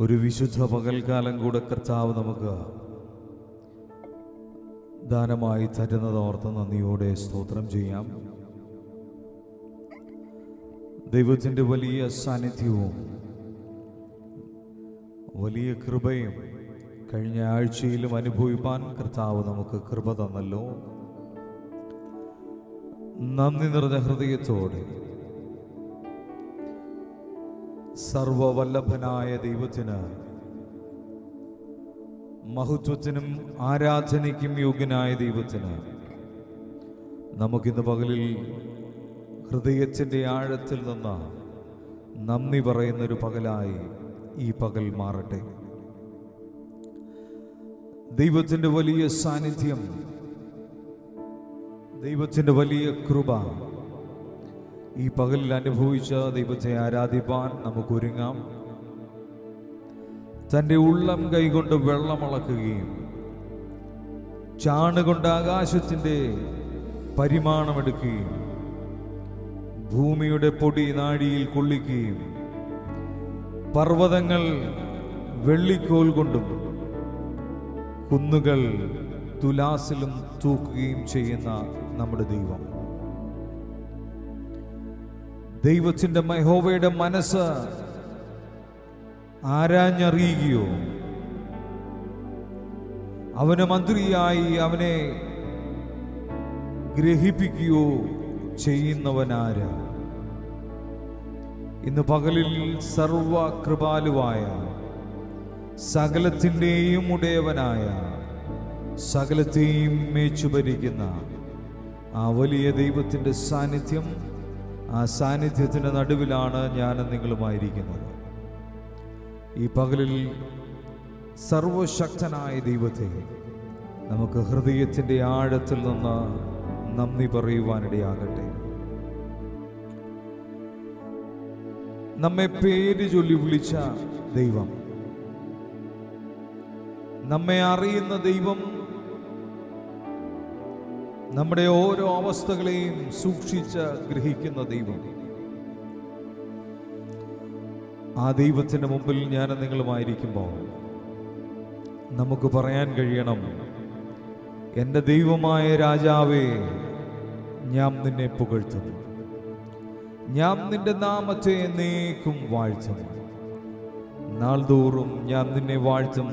ഒരു വിശുദ്ധ പകൽക്കാലം കൂടെ കർത്താവ് നമുക്ക് ദാനമായി തരുന്നതോർത്ത് നന്ദിയോടെ സ്തോത്രം ചെയ്യാം. ദൈവത്തിൻ്റെ വലിയ സാന്നിധ്യവും വലിയ കൃപയും കഴിഞ്ഞ ആഴ്ചയിലും അനുഭവിപ്പാൻ കർത്താവ് നമുക്ക് കൃപ തന്നല്ലോ. നന്ദി നിറഞ്ഞ ഹൃദയത്തോടെ സർവവല്ലഭനായ ദൈവത്തിന്, മഹത്വത്തിനും ആരാധനയ്ക്കും യോഗ്യനായ ദൈവത്തിന് നമുക്കിന്ന് പകലിൽ ഹൃദയത്തിൻ്റെ ആഴത്തിൽ നിന്ന് നന്ദി പറയുന്നൊരു പകലായി ഈ പകൽ മാറട്ടെ. ദൈവത്തിൻ്റെ വലിയ സാന്നിധ്യം, ദൈവത്തിൻ്റെ വലിയ കൃപ ഈ പകലിൽ അനുഭവിച്ച ദൈവത്തെ ആരാധിപ്പാൻ നമുക്കൊരുങ്ങാം. തൻ്റെ ഉള്ളം കൈകൊണ്ട് വെള്ളമളക്കുകയും ചാണുകൊണ്ട് ആകാശത്തിൻ്റെ പരിമാണമെടുക്കുകയും ഭൂമിയുടെ പൊടി നാഴിയിൽ കൊള്ളിക്കുകയും പർവ്വതങ്ങൾ വെള്ളിക്കോൽ കൊണ്ടും കുന്നുകൾ തുലാസിലും തൂക്കുകയും ചെയ്യുന്ന നമ്മുടെ ദൈവം, ദൈവത്തിൻ്റെ യഹോവയുടെ മനസ്സ് ആരാഞ്ഞറിയുകയോ അവന് മന്ത്രിയായി അവനെ ഗ്രഹിപ്പിക്കുകയോ ചെയ്യുന്നവനാര്? ഇന്ന് പകലിൽ സർവകൃപാലുവായ സകലത്തിൻ്റെയും ഉടയവനായ സകലത്തെയും മേച്ചുഭരിക്കുന്ന ആ വലിയ ദൈവത്തിൻ്റെ സാന്നിധ്യം, ആ സാന്നിധ്യത്തിൻ്റെ നടുവിലാണ് ഞാനും നിങ്ങളുമായിരിക്കുന്നത്. ഈ പകലിൽ സർവശക്തനായ ദൈവത്തെ നമുക്ക് ഹൃദയത്തിൻ്റെ ആഴത്തിൽ നിന്ന് നന്ദി പറയുവാനിടയാകട്ടെ. നമ്മെ പേര് ചൊല്ലി വിളിച്ച ദൈവം, നമ്മെ അറിയുന്ന ദൈവം, നമ്മുടെ ഓരോ അവസ്ഥകളെയും സൂക്ഷിച്ച് ഗ്രഹിക്കുന്ന ദൈവം, ആ ദൈവത്തിൻ്റെ മുമ്പിൽ ഞാൻ നിങ്ങളുമായിരിക്കുമ്പോൾ നമുക്ക് പറയാൻ കഴിയണം, എൻ്റെ ദൈവമായ രാജാവേ, ഞാൻ നിന്നെ പുകഴ്ത്തും, ഞാൻ നിന്റെ നാമത്തെ എന്നേക്കും വാഴ്ത്തും. നാൾതോറും ഞാൻ നിന്നെ വാഴ്ത്തും,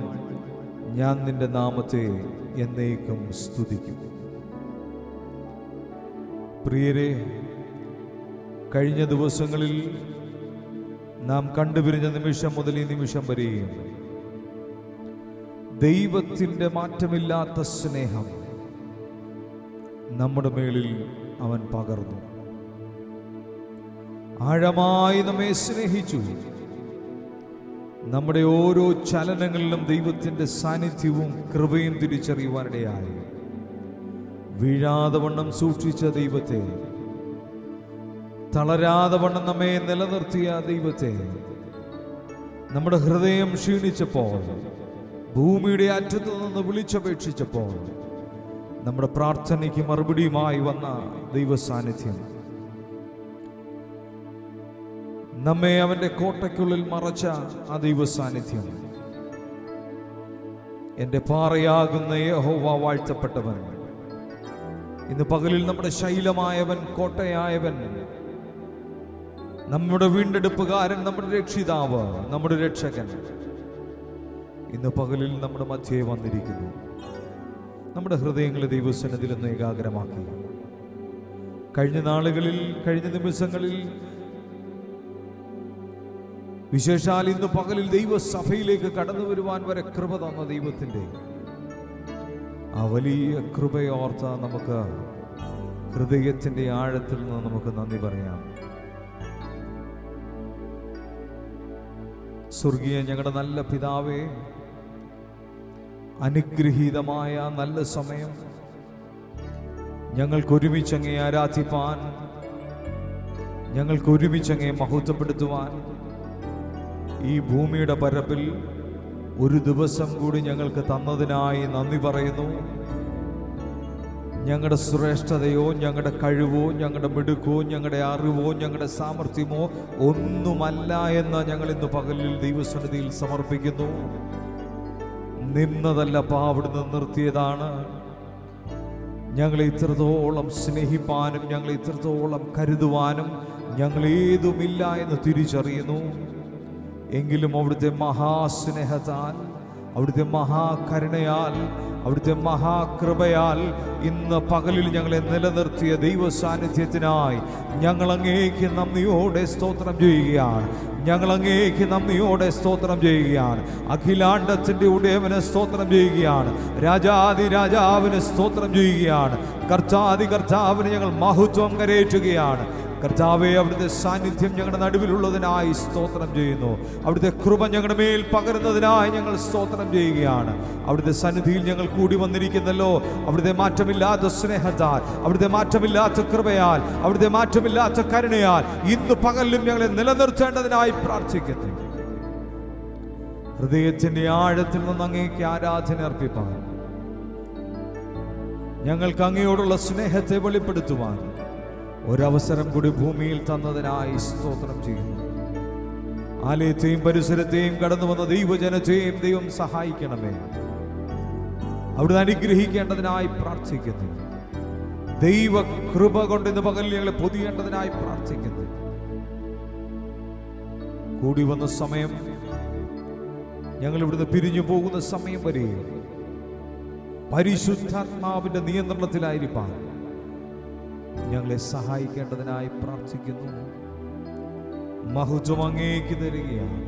ഞാൻ നിന്റെ നാമത്തെ എന്നേക്കും സ്തുതിക്കും. പ്രിയരെ, കഴിഞ്ഞ ദിവസങ്ങളിൽ നാം കണ്ടുപിരിഞ്ഞ നിമിഷം മുതൽ ഈ നിമിഷം വരെയും ദൈവത്തിൻ്റെ മാറ്റമില്ലാത്ത സ്നേഹം നമ്മുടെ മേളിൽ അവൻ പകർന്നു. ആഴമായി നമ്മെ സ്നേഹിച്ചു. നമ്മുടെ ഓരോ ചലനങ്ങളിലും ദൈവത്തിൻ്റെ സാന്നിധ്യവും കൃപയും തിരിച്ചറിയുവാനിടയായി. വീഴാതെ വണ്ണം സൂക്ഷിച്ച ദൈവത്തെ, തളരാതെ വണ്ണം നമ്മെ നിലനിർത്തിയ ദൈവത്തെ, നമ്മുടെ ഹൃദയം ക്ഷീണിച്ചപ്പോൾ, ഭൂമിയുടെ അറ്റത്തു നിന്ന് വിളിച്ചപേക്ഷിച്ചപ്പോൾ നമ്മുടെ പ്രാർത്ഥനയ്ക്ക് മറുപടിയുമായി വന്ന ദൈവ സാന്നിധ്യം, നമ്മെ അവൻ്റെ കോട്ടയ്ക്കുള്ളിൽ മറച്ച ആ ദൈവ സാന്നിധ്യം, എൻ്റെ പാറയാകുന്ന യഹോവ വാഴ്ത്തപ്പെട്ടവൻ, ഇന്ന് പകലിൽ നമ്മുടെ ശൈലമായവൻ, കോട്ടയായവൻ, നമ്മുടെ വീണ്ടെടുപ്പുകാരൻ, നമ്മുടെ രക്ഷിതാവ്, നമ്മുടെ രക്ഷകൻ ഇന്ന് പകലിൽ നമ്മുടെ മധ്യേ വന്നിരിക്കുന്നു. നമ്മുടെ ഹൃദയങ്ങളെ ദൈവസന്നിധിയിൽ നിന്ന് ഏകാഗ്രമാക്കി കഴിഞ്ഞ നാളുകളിൽ, കഴിഞ്ഞ നിമിഷങ്ങളിൽ, വിശേഷാൽ ഇന്ന് പകലിൽ ദൈവസഭയിലേക്ക് കടന്നു വരുവാൻ വരെ കൃപ തന്ന ദൈവത്തിൻ്റെ ആ വലിയ കൃപയോർത്ത നമുക്ക് ഹൃദയത്തിൻ്റെ ആഴത്തിൽ നിന്ന് നമുക്ക് നന്ദി പറയാം. സ്വർഗീയ ഞങ്ങളുടെ നല്ല പിതാവേ, അനുഗ്രഹീതമായ നല്ല സമയം ഞങ്ങൾക്കൊരുമിച്ചങ്ങേ ആരാധിപ്പാൻ, ഞങ്ങൾക്കൊരുമിച്ചങ്ങേ മഹത്വപ്പെടുത്തുവാൻ ഈ ഭൂമിയുടെ പരപ്പിൽ ഒരു ദിവസം കൂടി ഞങ്ങൾക്ക് തന്നതിനായി നന്ദി പറയുന്നു. ഞങ്ങളുടെ ശ്രേഷ്ഠതയോ ഞങ്ങളുടെ കഴിവോ ഞങ്ങളുടെ മിടുക്കോ ഞങ്ങളുടെ അറിവോ ഞങ്ങളുടെ സാമർഥ്യമോ ഒന്നുമല്ല എന്ന് ഞങ്ങൾ ഇന്ന് പകലിൽ ദൈവസന്നിധിയിൽ സമർപ്പിക്കുന്നു. നിന്നതല്ലപ്പാ, അവിടുന്ന് നിർത്തിയതാണ്. ഞങ്ങളെ ഇത്രത്തോളം സ്നേഹിപ്പാനും ഞങ്ങളെ ഇത്രത്തോളം കരുതുവാനും ഞങ്ങൾ ഏതുമില്ല എന്ന് തിരിച്ചറിയുന്നു. എങ്കിലും അവിടുത്തെ മഹാസ്നേഹത്താൽ, അവിടുത്തെ മഹാകരുണയാൽ, അവിടുത്തെ മഹാകൃപയാൽ ഇന്ന് പകലിൽ ഞങ്ങളെ നിലനിർത്തിയ ദൈവ സാന്നിധ്യത്തിനായി ഞങ്ങൾ അങ്ങേക്ക് നന്ദിയോടെ സ്തോത്രം ചെയ്യുകയാണ്. ഞങ്ങൾ അങ്ങേക്ക് നന്ദിയോടെ സ്തോത്രം ചെയ്യുകയാണ്. അഖിലാണ്ടത്തിൻ്റെ ഉടയവന് സ്തോത്രം ചെയ്യുകയാണ്. രാജാതി രാജാവിന് സ്തോത്രം ചെയ്യുകയാണ്. കർത്താതി കർത്താവിന് ഞങ്ങൾ മഹത്വം കരേറ്റുകയാണ്. കർത്താവേ, അവിടുത്തെ സാന്നിധ്യം ഞങ്ങളുടെ നടുവിലുള്ളതിനായി സ്തോത്രം ചെയ്യുന്നു. അവിടുത്തെ കൃപ ഞങ്ങളുടെ മേൽ പകരുന്നതിനായി ഞങ്ങൾ സ്തോത്രം ചെയ്യുകയാണ്. അവിടുത്തെ സന്നിധിയിൽ ഞങ്ങൾ കൂടി വന്നിരിക്കുന്നല്ലോ. അവിടുത്തെ മാറ്റമില്ലാത്ത സ്നേഹത്താൽ, അവിടുത്തെ മാറ്റമില്ലാത്ത കൃപയാൽ, അവിടുത്തെ മാറ്റമില്ലാത്ത കരുണയാൽ ഇന്ന് പകലിലും ഞങ്ങളെ നിലനിർത്തേണ്ടതിനായി പ്രാർത്ഥിക്കുന്നു. ഹൃദയത്തിന്റെ ആഴത്തിൽ നിന്ന് അങ്ങേക്ക് ആരാധന അർപ്പിപ്പാൻ, ഞങ്ങൾക്ക് അങ്ങയോടുള്ള സ്നേഹത്തെ വെളിപ്പെടുത്തുവാൻ ഒരവസരം കൂടി ഭൂമിയിൽ തന്നതിനായി സ്തോത്രം ചെയ്യുന്നു. ആലയത്തെയും പരിസരത്തെയും കടന്നു വന്ന ദൈവജനത്തെയും ദൈവം സഹായിക്കണമേ. അവിടുന്ന് അനുഗ്രഹിക്കേണ്ടതിനായി പ്രാർത്ഥിക്കുന്നു. ദൈവ കൃപ കൊണ്ട് ഇന്ന് പകൽ ഞങ്ങളെ പൊതിയേണ്ടതിനായി പ്രാർത്ഥിക്കുന്നു. കൂടി വന്ന സമയം, ഞങ്ങൾ ഇവിടുന്ന് പിരിഞ്ഞു പോകുന്ന സമയം വരെ പരിശുദ്ധാത്മാവിന്റെ നിയന്ത്രണത്തിലായിരിക്കാൻ ഞങ്ങളെ സഹായിക്കേണ്ടതിനായി പ്രാർത്ഥിക്കുന്നു. മഹത്വം അങ്ങേക്ക് തരികയാണ്.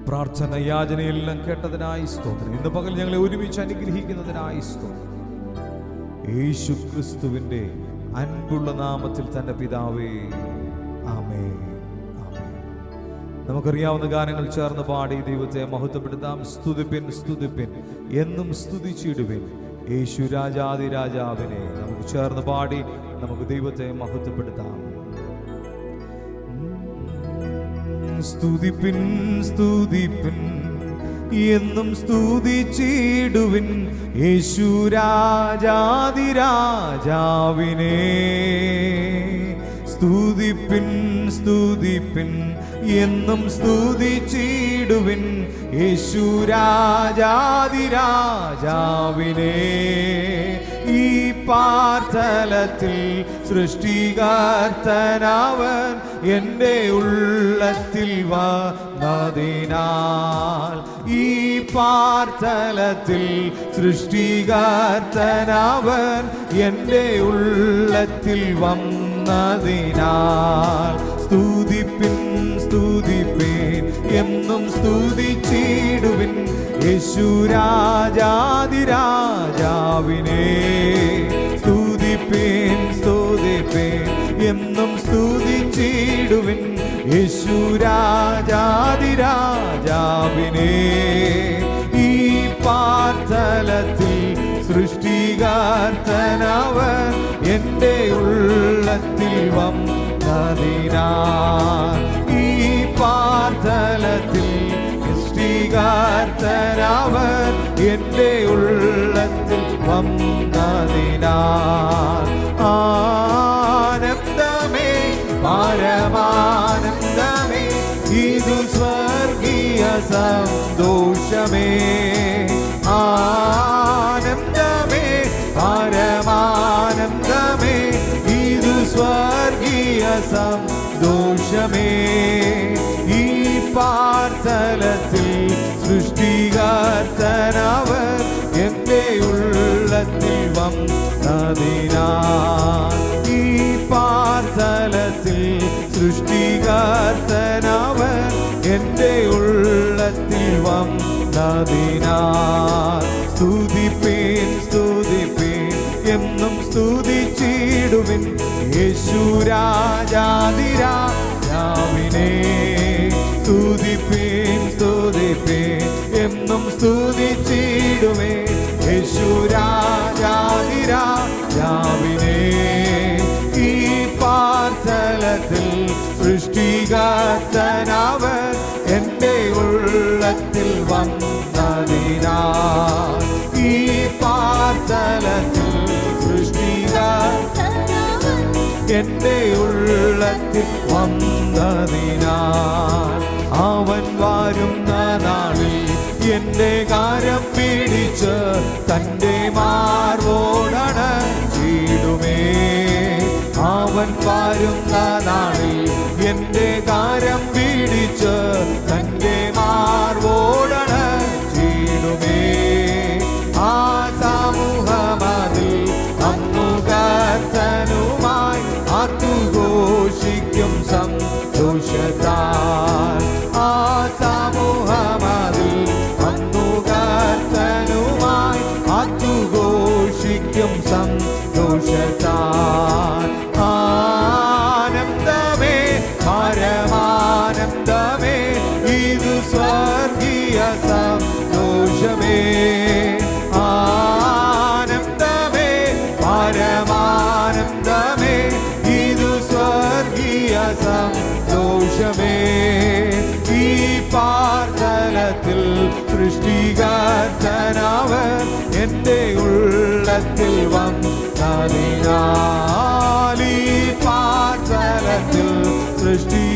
പ്രാർത്ഥന യാചനയെല്ലാം കേട്ടതിനായി സ്തോത്രം. ഇന്ന് പകൽ ഞങ്ങളെ ഒരുമിച്ച് അനുഗ്രഹിക്കുന്നതിനായി സ്തോത്രം. യേശു ക്രിസ്തുവിന്റെ അൻപുള്ള നാമത്തിൽ തന്റെ പിതാവേ, ആമേൻ, ആമേൻ. നമുക്കറിയാവുന്ന ഗാനങ്ങൾ ചേർന്ന് പാടി ദൈവത്തെ മഹത്വപ്പെടുത്താം. സ്തുതിപ്പിൻ സ്തുതിപ്പിൻ എന്നും സ്തുതിച്ചിടുവിൻ യേശു രാജാതി രാജാവിനെ. നമുക്ക് ചേർന്ന് പാടി നമുക്ക് ദൈവത്തെ മഹത്വപ്പെടുത്താം. സ്തുതിപ്പിൻ സ്തുതിപ്പിൻ എന്നും സ്തുതിച്ചിടുവിൻ യേശു രാജാതി രാജാവിനെ. സ്തുതിപ്പിൻ സ്തുതിപ്പിൻ എന്നും സ്തുതിച്ചിടുവിൻ യേശു രാജാതി രാജാവിനെ. ഈ പാർത്തലത്തിൽ സൃഷ്ടികർത്തനവൻ എൻ്റെ ഉള്ളത്തിൽ വന്നതിനാൽ, ഈ പാർത്തലത്തിൽ സൃഷ്ടികർത്തനവൻ എൻ്റെ ഉള്ളത്തിൽ വന്നതിനാൽ. സ്തുതിപ്പിൻ സ്തുതിപ്പിൻ എന്നും സ്തുതിച്ചിടുവിൻ യേശു രാജാതി രാജാവിനെ. സ്തുതിപ്പിൻ സ്തുതിപ്പിൻ എന്നും സ്തുതിച്ചിടുവിൻ യേശു രാജാതി രാജാവിനെ. ഈ പാർത്തലത്തിൽ സൃഷ്ടികർത്തനവൻ എൻ്റെ ഉള്ളത്തിൽ വന്നതിനാൽ, ഈ പാർത്തലത്തിൽ സൃഷ്ടികർത്തനവൻ എൻ്റെ ഉള്ളത്തിൽ വന്നതിനാൽ. ആനന്ദമേ പരമാനന്ദമേ ഇതു സ്വർഗീയ സന്തോഷമേ. ആനന്ദമേ പരമാനന്ദമേ ഇതു സ്വർഗീയ സന്തോഷമേ. ഈ പാർത്തലത്തിൽ സൃഷ്ടികർത്തനവൻ എൻ്റെ ഉള്ളത്തിൽ വന്നതിനാൽ, ഈ പാർത്തലത്തിൽ സൃഷ്ടികർത്തനവൻ എൻ്റെ ഉള്ളത്തിൽ വന്നതിനാൽ. സ്തുതിപ്പിൻ സ്തുതിപ്പിൻ എന്നും സ്തുതിച്ചിടുവിൻ യേശു രാജാതി രാജാവിനെ. സ്തുതിപ്പിൻ സ്തുതിപ്പിൻ എന്നും സ്തുതിച്ചിടുവിൻ യേശു രാജാതി രാജാവിനെ. ഈ പാർത്തലത്തിൽ സൃഷ്ടികർത്തനവൻ എൻ്റെ ഉള്ളത്തിൽ വന്നതിനാൽ, ഈ പാർത്തലത്തിൽ എൻ്റെ ഉള്ളത്തിൽ വന്നതിനാൽ അവൻ വരുന്ന നാളിൽ എൻ്റെ കാര്യം പിടിച്ച് തൻ്റെ മാർവോടണച്ചിടുമേ. അവൻ വരുന്ന നാളിൽ എൻ്റെ കാര്യം പിടിച്ച് തൻ്റെ മാർവോടണച്ചിടുമേ. ആ സമൂഹമതിൽ അന്നു കർത്തനുമായി ആർത്തുഘോഷിക്കും സന്തോഷത്താൽ. ആ സമൂഹമതിൽ അന്നു കർത്തനുമായി ആർത്തുഘോഷിക്കും സന്തോഷത്താൽ. ആനന്ദമേ പരമാനന്ദമേ ഇത് സ്വർഗീയ സന്തോഷമേ. ആനന്ദമേ പരമാനന്ദമേ ഇത് സ്വർഗീയ സന്തോഷമേ. ഈ പാർത്തലത്തിൽ സൃഷ്ടികർത്തനവൻ എൻ്റെ ഉള്ളത്തിൽ വന്നതിനാൽ. ഈ പാർത്തലത്തിൽ സൃഷ്ടികർത്തനവൻ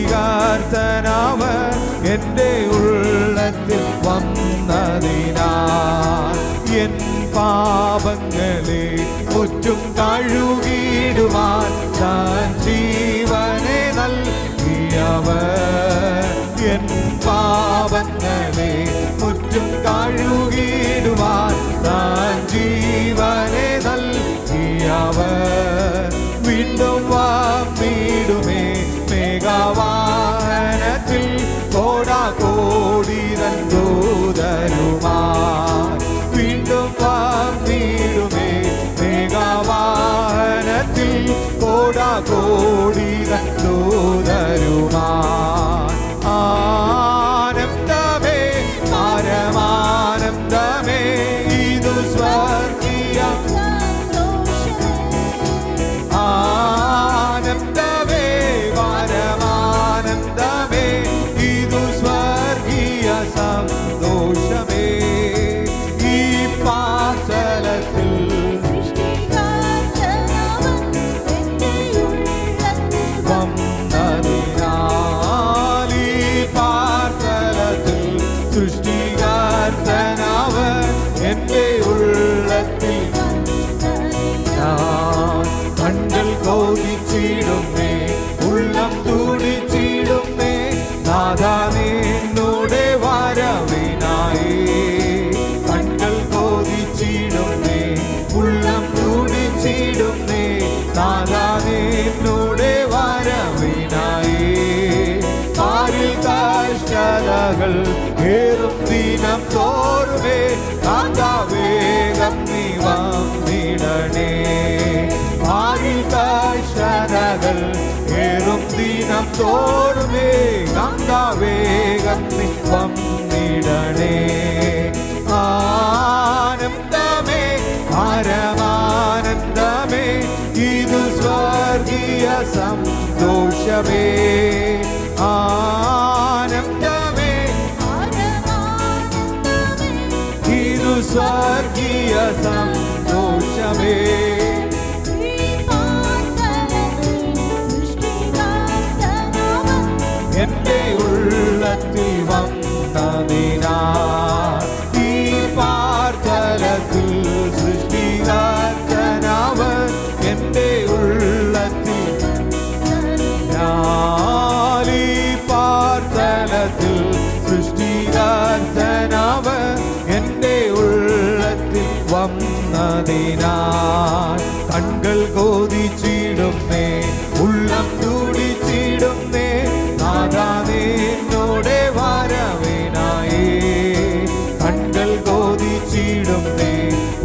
എൻ്റെ ഉള്ളത്തിൽ വന്നതിനാൽ. എൻ പാപങ്ങളെ മുറ്റും കഴുകിടുവാൻ താൻ ജീവനെ നൽകിയവൻ. എൻ പാപങ്ങളെ മുറ്റും കഴുകിടുവാൻ താൻ ജീവനെ നൽകിയവൻ. വീണ്ടും വന്നിടുമേ മേഘവാഹനത്തിൽ കോടാകോടി ദൂതരുമായി. വീണ്ടും വന്നിടുമേ മേഘവാഹനത്തിൽ കോടാകോടി ദൂതരുമായി. ആനന്ദമേ പരമാനന്ദമേ ഇതു സ്വർഗീയ ആനന്ദമേ പരമാനന്ദമേ ഇതു സ്വർഗീയ സന്തോഷമേ. ഈ പാർത്തലത്തിൽ വന്നതിനാൽ. ഈ പാർത്തലത്തിൽ സൃഷ്ടികർത്തനവൻ എൻ്റെ ഉള്ളത്തിൽ കണ്ടൽ കോതിച്ചിടുമേ ഉള്ളം തുടിച്ചിടുമേ. നാഥാ നിന്നുടെ വരവിനായി കണ്ടൽ കോതിച്ചിടുമേ ഉള്ളം തുടിച്ചിടുമേ. നാഥാ നിന്നുടെ വരവിനായി. ആരിൽ കഷ്ടതകൾ ഏറും ദിനം തോറുമേ കാന്താവേഗം നീ വന്നിടണേ. ആരിൽ കഷ്ടതകൾ ഏറും ദിനം തോറുമേ കാന്താവേഗം നീ വന്നിടണേ. ആനന്ദമേ പരമാനന്ദമേ ഇത് സ്വർഗീയ സന്തോഷമേ. ആനന്ദമേ ഇത് സ്വർഗീയ സന്തോഷമേ. എൻ്റെ ഉള്ളത്തിൽ വന്നതിനാൽ. ഈ പാർത്തലത്തിൽ സൃഷ്ടികർത്തനവൻ എൻ്റെ ഉള്ളത്തിൽ. ഈ പാർത്തലത്തിൽ സൃഷ്ടികർത്തനവൻ എൻ്റെ ഉള്ളത്തിൽ വന്നതിനാൽ. കൺകൾ കോതിച്ചിടുന്നേ ഉള്ളം തുടിച്ചിടുന്നേ. നാഥാ നിന്നോടെ വരവിനായി കൺകൾ കോതിച്ചിടുന്നേ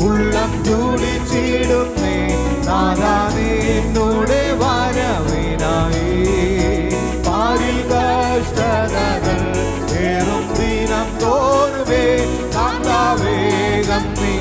ഉള്ളം തുടിച്ചിടുന്നേ. നാഥാ നിന്നോടെ വരവിനായി. പാരിൽ കഷ്ടതകൾ ഏറും ദിനം തോറുമേ കാന്താവേഗം നീ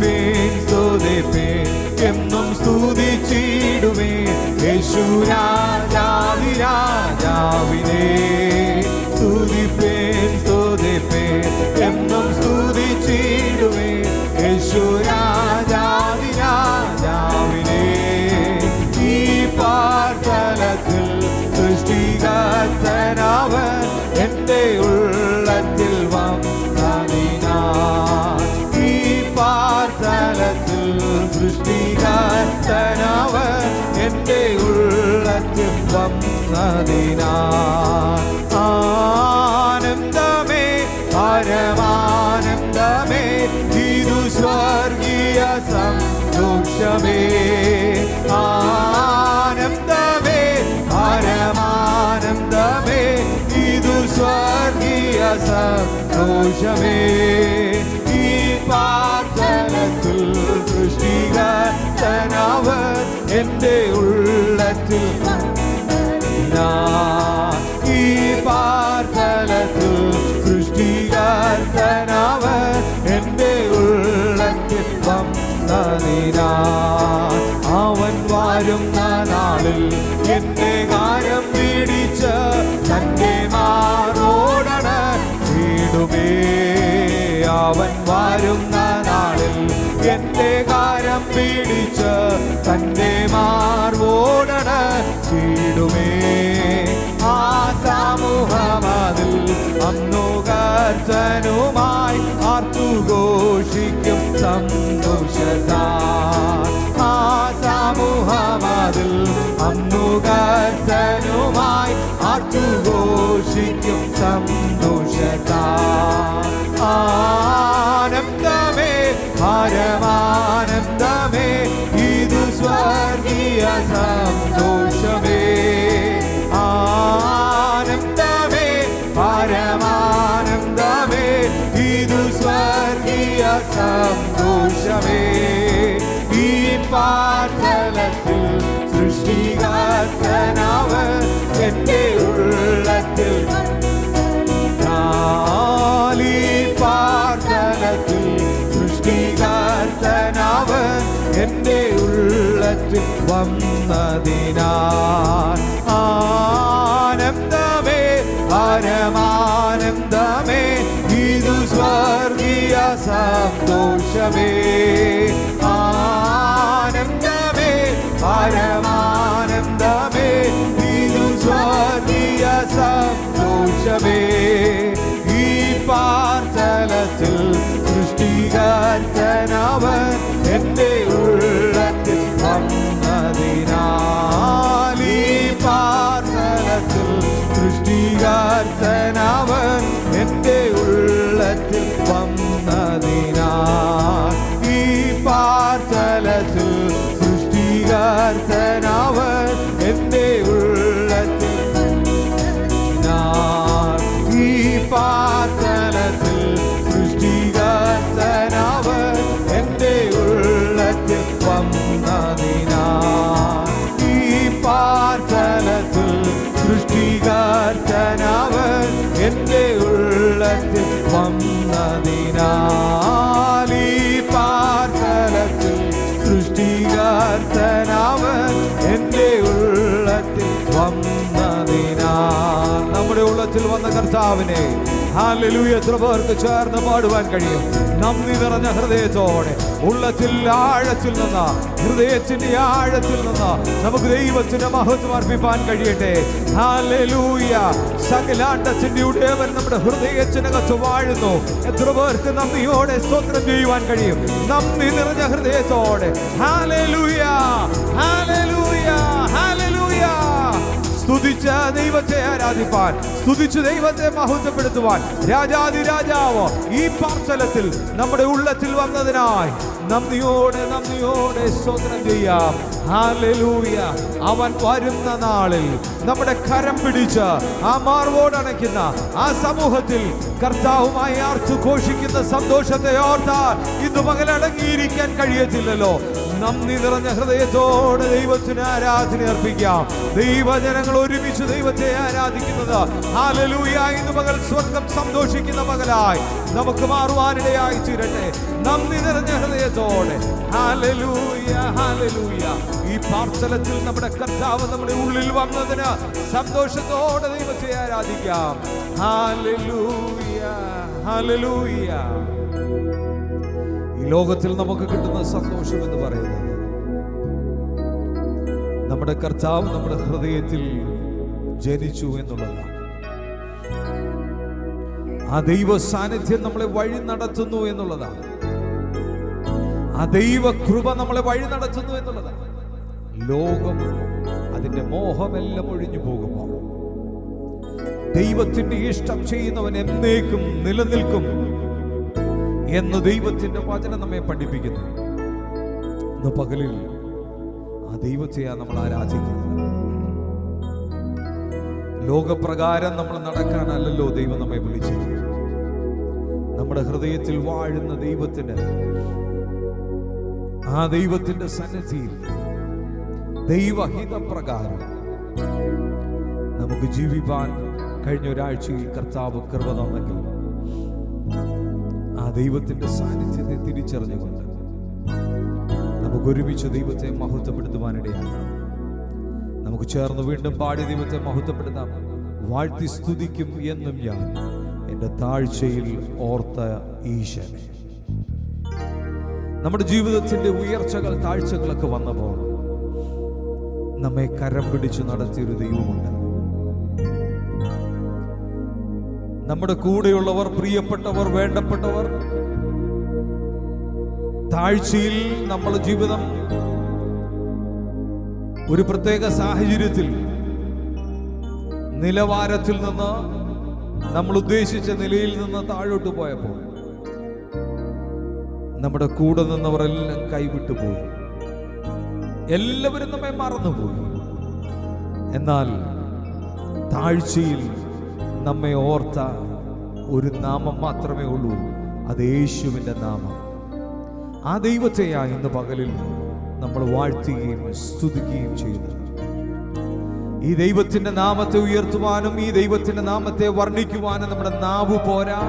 സ്തുതിപ്പേൻ സ്തുതിപ്പേൻ എന്നും സ്തുതിച്ചിടുവേൻ യേശു രാജാവിനെ. സ്തുതിപ്പേൻ സ്തുതിപ്പേൻ എന്നും സ്തുതിച്ചിടുവേൻ യേശു രാജാവിനെ. ഈ പാർത്തലത്തിൽ സൃഷ്ടികർത്തനവൻ എൻ്റെ ഉള്ളത്തിൽ വന്നതിനാൽ. ഈ പാർത്തലത്തിൽ സൃഷ്ടികർത്തനവൻ എൻ്റെ ഉള്ളത്തിൽ വന്നതിനാൽ. ആനന്ദമേ പരമാനന്ദമേ ഇതു സ്വർഗീയ സന്തോഷമേ. ആനന്ദമേ പരമാനന്ദമേ ഇതു സ്വർഗീയ സന്തോഷമേ. ഈ പാർത്തലത്തിൽ സൃഷ്ടികർത്തനവൻ എൻ്റെ ഉള്ളത്തിൽ. ഈ പാർത്തലത്തിൽ സൃഷ്ടികർത്തനവൻ എൻ്റെ ഉള്ളത്തിൽ വന്നതിനാൽ. അവൻ വരുന്ന നാളിൽ എന്റെ കാര്യം പിടിച്ച് തന്റെ മാറോടണച്ചിടുമേ. അവൻ വരുന്ന നാളിൽ എന്റെ കാര്യം പിടിച്ച് തന്റെ മാറോടണച്ചിടുമേ. ആ സമൂഹമതിൽ അന്നുകർത്തനുമായി ആർത്തുഘോഷിക്കും സന്തോഷത്താൽ. ആ സമൂഹമതിൽ അന്നുകർത്തനുമായി ആർത്തുഘോഷിക്കും സന്തോഷത്താൽ. ആനന്ദമേ പരമാനന്ദമേ ഇതു സ്വർഗീയ സന്തോഷമേ. ആനന്ദമേ പരമാനന്ദമേ ഇതു സ്വർഗീയ സന്തോഷമേ. ഈ പാർത്തലത്തിൽ സൃഷ്ടികർത്തനവൻ എൻ്റെ ഉള്ളത്തിൽ. ഈ പാർത്തലത്തിൽ സൃഷ്ടികർത്തനവൻ എൻ്റെ ഉള്ളത്തിൽ വന്നതിനാൽ. ആനന്ദമേ പരമാനന്ദമേ ഇതു സ്വർഗീയ സന്തോഷമേ. ആനന്ദമേ പരമാനന്ദമേ ഇതു സ്വർഗീയ സന്തോഷമേ. ഈ പാർത്തലത്തിൽ സൃഷ്ടികർത്തനവൻ എൻ്റെ ഉള്ളത്തിൽ വന്നതിനാൽ. ഈ പാർത്തലത്തിൽ സൃഷ്ടികർത്തനവൻ എൻ്റെ ഉള്ളത്തിൽ വന്നതിനാൽ. ഈ പാർത്തലത്തിൽ സൃഷ്ടികർത്തനവൻ എൻ്റെ ഉള്ളത്തിൽ. ഈ പാർത്തലത്തിൽ സൃഷ്ടികർത്തനവൻ എൻ്റെ ഉള്ളത്തിൽ വന്നതിനാൽ. ഈ പാർത്തലത്തിൽ സൃഷ്ടികർത്തനവൻ എൻ്റെ ഉള്ളത്തിൽ വന്നതിനാൽ. ഈ പാർത്തലത്തിൽ സൃഷ്ടികർത്തനവൻ എൻ്റെ ഉള്ളത്തിൽ വന്നതിനാൽ. നമ്മുടെ ഉള്ളത്തിൽ വന്ന കർത്താവിനെ ഹല്ലേലൂയ എത്ര പേർക്ക് ചേർന്ന് പാടുവാൻ കഴിയും? നന്ദി നിറഞ്ഞ ഹൃദയത്തോടെ ഉള്ളത്തിൽ ആഴത്തിൽ നിന്ന്, ഹൃദയത്തിന്റെ ആഴത്തിൽ നിന്ന് നമുക്ക് ദൈവത്തിന്റെ മഹത്വം അർപ്പിപ്പാൻ കഴിയട്ടെ. ഹല്ലേലൂയ. സകലാണ്ടത്തിന്റെ ഉടയവൻ നമ്മുടെ ഹൃദയത്തിനകത്ത് വാഴുന്നു. എത്ര പേർക്ക് നന്ദിയോടെ സ്തോത്രം ചെയ്യുവാൻ കഴിയും? നന്ദി നിറഞ്ഞ ഹൃദയത്തോടെ ഹല്ലേലൂയ ഹല്ലേലൂയ ഹല്ലേലൂയ. സ്തുതിച്ച ദൈവത്തെ ആരാധിപ്പാൻ, സ്തുതിച്ച് ദൈവത്തെ മഹത്വപ്പെടുത്തുവാൻ രാജാതിരാജാവ് ഈ പാർത്തലത്തിൽ നമ്മുടെ ഉള്ളത്തിൽ വന്നതിനായി നന്ദിയോടെ സ്തോത്രം ചെയ്യാം. ഹല്ലേലൂയ. അവൻ വരുന്ന നാളിൽ നമ്മുടെ കരം പിടിച്ച് ആ മാർവോടണയ്ക്കുന്ന ആ സമൂഹത്തിൽ കർത്താവുമായി ആർത്തു ഘോഷിക്കുന്ന സന്തോഷത്തെ ഓർത്താൽ ഇന്ന് പകലടങ്ങിയിരിക്കാൻ കഴിയത്തില്ലല്ലോ. നന്ദി നിറഞ്ഞ ഹൃദയത്തോടെ ദൈവത്തിന് ആരാധന അർപ്പിക്കാം. ദൈവജനങ്ങൾ ഒരുമിച്ച് ദൈവത്തെ ആരാധിക്കുന്നത് ഹല്ലേലൂയ. ഇന്ന് പകൽ സ്വർഗം സന്തോഷിക്കുന്ന പകലായി നമുക്ക് മാറുവാനിടയായി തീരട്ടെ. നന്ദി നിറഞ്ഞ ഹൃദയത്തോടെ ഹല്ലേലൂയ, ഹല്ലേലൂയ. ഈ പാർശ്വലത്തിൽ നമ്മുടെ കർത്താവ് നമ്മുടെ ഉള്ളിൽ വന്നതിന് സന്തോഷത്തോടെ ദൈവത്തെ ആരാധിക്കാം. Hallelujah, hallelujah. ഈ ലോകത്തിൽ നമുക്ക് കിട്ടുന്ന സന്തോഷം എന്ന് പറയുന്നത് നമ്മുടെ കർത്താവ് നമ്മുടെ ഹൃദയത്തിൽ ജനിച്ചു എന്നുള്ളതാണ്. ആ ദൈവ സാന്നിധ്യം നമ്മളെ വഴി നടത്തുന്നു എന്നുള്ളതാണ്. ആ ദൈവ കൃപ നമ്മളെ വഴി നടത്തുന്നു എന്നുള്ളതാണ്. ലോകം അതിന്റെ മോഹമെല്ലാം ഒഴിഞ്ഞു പോകുമ്പോൾ ദൈവത്തിന്റെ ഇഷ്ടം ചെയ്യുന്നവൻ എന്നേക്കും നിലനിൽക്കും എന്ന് ദൈവത്തിന്റെ വചനം നമ്മെ പഠിപ്പിക്കുന്നു. ഇന്ന് പകലിൽ ആ ദൈവത്തെയാ നമ്മൾ ആരാധിക്കുന്നത്. ലോകപ്രകാരം നമ്മൾ നടക്കാനല്ലല്ലോ ദൈവം നമ്മെ വിളിച്ചത്. നമ്മുടെ ഹൃദയത്തിൽ വാഴുന്ന ദൈവത്തിന്, ആ ദൈവത്തിന്റെ സന്നിധിയിൽ ദൈവഹിതപ്രകാരം നമുക്ക് ജീവിപ്പാൻ കഴിഞ്ഞ ഒരാഴ്ചയിൽ കർത്താവ് കൃപ തന്നെങ്കിൽ ആ ദൈവത്തിന്റെ സാന്നിധ്യത്തെ തിരിച്ചറിഞ്ഞുകൊണ്ട് നമുക്ക് ഒരുമിച്ച് ദൈവത്തെ മഹത്വപ്പെടുത്തുവാനിടയാണ്. നമുക്ക് ചേർന്ന് വീണ്ടും പാടി ദൈവത്തെ മഹത്വപ്പെടുത്താം. വാഴ്ത്തി സ്തുതിക്കും എന്നും ഞാൻ എൻ്റെ താഴ്ചയിൽ ഓർത്ത ഈശനെ. നമ്മുടെ ജീവിതത്തിന്റെ ഉയർച്ചകൾ താഴ്ചകളൊക്കെ വന്നപ്പോൾ നമ്മെ കരം പിടിച്ചു നടത്തിയൊരു ദൈവമുണ്ട്. നമ്മുടെ കൂടെയുള്ളവർ, പ്രിയപ്പെട്ടവർ, വേണ്ടപ്പെട്ടവർ താഴ്ചയിൽ നമ്മുടെ ജീവിതം ഒരു പ്രത്യേക സാഹചര്യത്തിൽ നിലവാരത്തിൽ നിന്ന് നമ്മൾ ഉദ്ദേശിച്ച നിലയിൽ നിന്ന് താഴോട്ട് പോയപ്പോൾ നമ്മുടെ കൂടെ നിന്നവരെല്ലാം കൈവിട്ടു പോയി. എല്ലാവരും നമ്മെ മറന്നുപോയി. എന്നാൽ താഴ്ചയിൽ നമ്മെ ഓർത്ത ഒരു നാമം മാത്രമേ ഉള്ളൂ. അത് യേശുവിൻ്റെ നാമം. ആ ദൈവത്തെയാ ഇന്ന് പകലിൽ നമ്മൾ വാഴ്ത്തുകയും സ്തുതിക്കുകയും ചെയ്യുന്നത്. ഈ ദൈവത്തിന്റെ നാമത്തെ ഉയർത്തുവാനും ഈ ദൈവത്തിന്റെ നാമത്തെ വർണ്ണിക്കുവാനും നമ്മുടെ നാവ് പോരാ.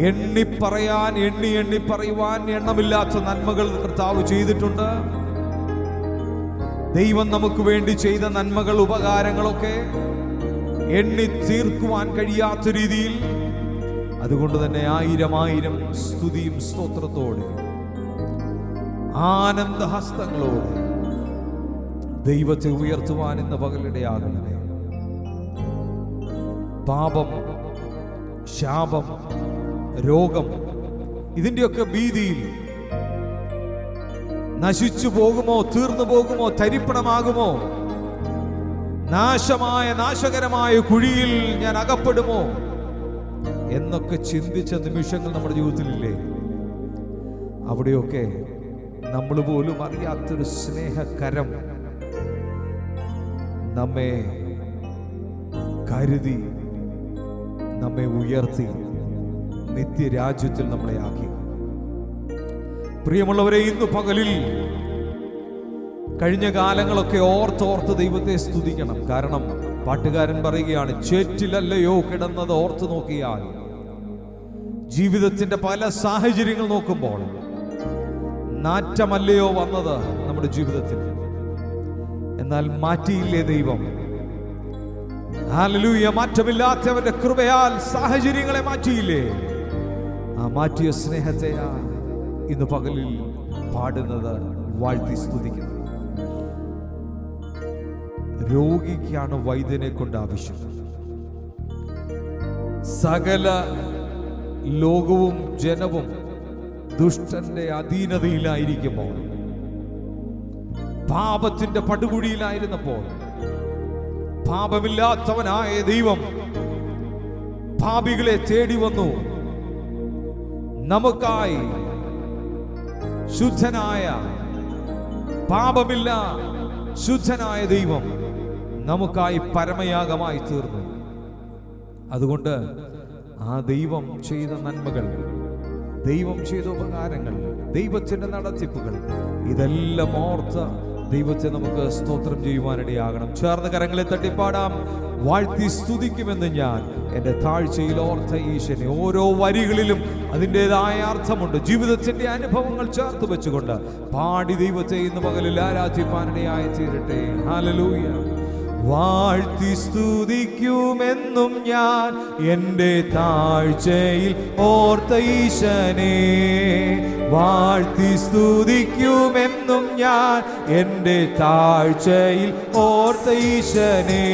എണ്ണിപ്പറയാൻ, എണ്ണി പറയുവാൻ എണ്ണമില്ലാത്ത നന്മകൾ കർത്താവ് ചെയ്തിട്ടുണ്ട്. ദൈവം നമുക്ക് വേണ്ടി ചെയ്ത നന്മകൾ, ഉപകാരങ്ങളൊക്കെ എണ്ണി തീർക്കുവാൻ കഴിയാത്ത രീതിയിൽ. അതുകൊണ്ട് തന്നെ ആയിരം സ്തുതിയും സ്തോത്രത്തോടെ ആനന്ദഹസ്തങ്ങളോടെ ദൈവത്തെ ഉയർത്തുവാൻ ഇന്ന് പകലിടയാകണമേ. പാപം, ശാപം, രോഗം, ഇതിന്റെയൊക്കെ ഭീതിയിൽ നശിച്ചു പോകുമോ, തീർന്നു പോകുമോ, തരിപ്പണമാകുമോ, നാശകരമായ കുഴിയിൽ ഞാൻ അകപ്പെടുമോ എന്നൊക്കെ ചിന്തിച്ച നിമിഷങ്ങൾ നമ്മുടെ ജീവിതത്തിലില്ലേ? അവിടെയൊക്കെ നമ്മൾ പോലും അറിയാത്തൊരു സ്നേഹകരം നമ്മെ കരുതി, നമ്മെ ഉയർത്തി നിത്യരാജ്യത്തിൽ നമ്മളെ ആക്കി. പ്രിയമുള്ളവരെ, ഇന്ന് പകലിൽ കഴിഞ്ഞ കാലങ്ങളൊക്കെ ഓർത്തോർത്ത് ദൈവത്തെ സ്തുതിക്കണം. കാരണം പാട്ടുകാരൻ പറയുകയാണ്, ചേറ്റിലല്ലയോ കിടന്നത് ഓർത്ത് നോക്കിയാൽ. ജീവിതത്തിന്റെ പല സാഹചര്യങ്ങൾ നോക്കുമ്പോൾ നാറ്റമല്ലയോ വന്നത് നമ്മുടെ ജീവിതത്തിൽ? എന്നാൽ മാറ്റിയില്ലേ ദൈവം? ഹല്ലേലൂയ. മാറ്റമില്ലാത്തവന്റെ കൃപയാൽ സാഹചര്യങ്ങളെ മാറ്റിയില്ലേ? ആ മാറ്റിയ സ്നേഹത്തെയാ ഇന്ന് പകലിൽ പാടുന്നത്, വാഴ്ത്തി സ്തുതിക്കുന്നത്. രോഗിക്കാണ് വൈദ്യനെ കൊണ്ട് ആവശ്യം. സകല ലോകവും ജനവും ദുഷ്ടന്റെ അധീനതയിലായിരിക്കുമ്പോൾ, പാപത്തിന്റെ പടുകുഴിയിലായിരുന്നപ്പോൾ, പാപമില്ലാത്തവനായ ദൈവം പാപികളെ തേടി വന്നു. നമുക്കായി ശുദ്ധനായ, പാപമില്ല ശുദ്ധനായ ദൈവം നമുക്കായി പരമയാഗമായി തീർന്നു. അതുകൊണ്ട് ആ ദൈവം ചെയ്ത നന്മകൾ ദൈവം ചെയ്ത ഉപകാരങ്ങൾ, ദൈവത്തിന്റെ നടത്തിപ്പുകൾ, ഇതെല്ലാം ഓർത്ത് ദൈവത്തെ നമുക്ക് സ്തോത്രം ചെയ്യുവാനിടയാകണം. ചേർന്ന് കരങ്ങളെ തട്ടിപ്പാടാം. വാഴ്ത്തി സ്തുതിക്കുമെന്ന് ഞാൻ എൻ്റെ താഴ്ചയിൽ ഓർത്ത ഈശനെ. ഓരോ വരികളിലും അതിൻ്റെതായ അർത്ഥമുണ്ട്. ജീവിതത്തിന്റെ അനുഭവങ്ങൾ ചേർത്ത് വെച്ചുകൊണ്ട് പാടി ദൈവത്തെ ഇന്ന് പകലിൽ ആരാധിപ്പാനിടയായി തീരട്ടെ. ഹല്ലേലൂയ. വാഴ്ത്തി സ്തുതിക്കുമെന്നും ഞാൻ എൻ്റെ താഴ്ചയിൽ ഓർത്ത ഈശനെ. വാഴ്ത്തി സ്തുതിക്കുമെന്നും ഞാൻ എൻ്റെ താഴ്ചയിൽ ഓർത്ത ഈശനെ.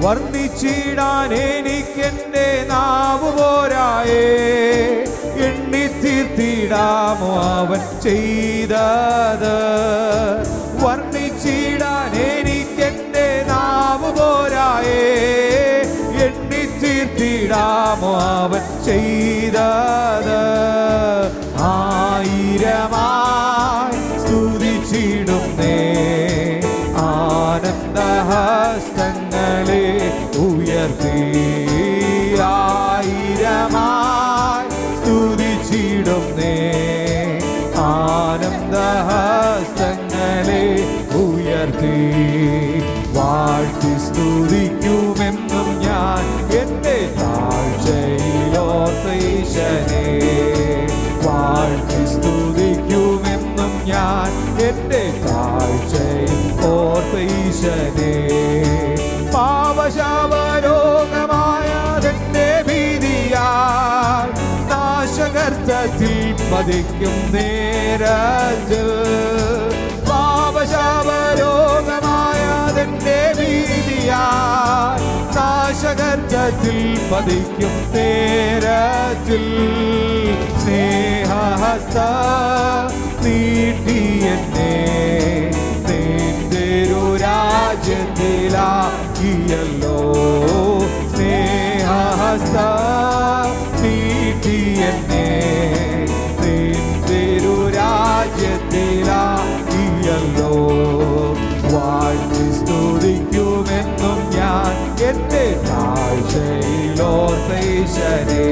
വർണ്ണിച്ചിടാൻ എനിക്കെൻ്റെ നാവ് പോരായേ, എണ്ണിത്തീർത്തിടാമോ അവൻ ചെയ്തത്. വർണ്ണിച്ചിടാൻ എനിക്കെൻ്റെ നാവ് പോരായേ, എണ്ണിത്തീർത്തിടാമോ അവൻ ചെയ്തത്. ആയിരമായി സ്തുതിച്ചിടുന്നേ, ആനന്ദഹസ്തങ്ങളെ ഉയർത്തി. ആയിരമായി സ്തുതിച്ചിടുന്നേ, ആനന്ദഹസ്തങ്ങളെ ഉയർത്തി. വാഴ്ത്തി സ്തുതിക്കുമെന്നും ഞാൻ എൻ്റെ താഴ്ചയിലോർത്ത ഈശനെ. വാഴ്ത്തി സ്തുതിക്കുമെന്നും ഞാൻ എൻ്റെ താഴ്ചയിൽ ഓർത്ത ഈശനെ. പാപശാപരോഗമായതെന്റെ ഭീതിയാൽ നാശകർത്തത്തിൽ പതിക്കും നേരത്തിൽ. പാപശാപരോഗമായതെന്റെ ഭീതിയാൽ നാശകർത്തത്തിൽ പതിക്കും നേരത്തിൽ. സ്നേഹഹസ്ത നീട്ടി എന്നെ നിന്റെ രാജ്യത്തിലാക്കിയല്ലോ. സ്നേഹഹസ്ത നീട്ടി എന്നെ നിന്റെ രാജ്യത്തിലാക്കിയല്ലോ. വാഴ്ത്തി സ്തുതിക്കുമെന്നും ഞാൻ എൻ്റെ താഴ്ചയിലോർത്ത ഈശനെ.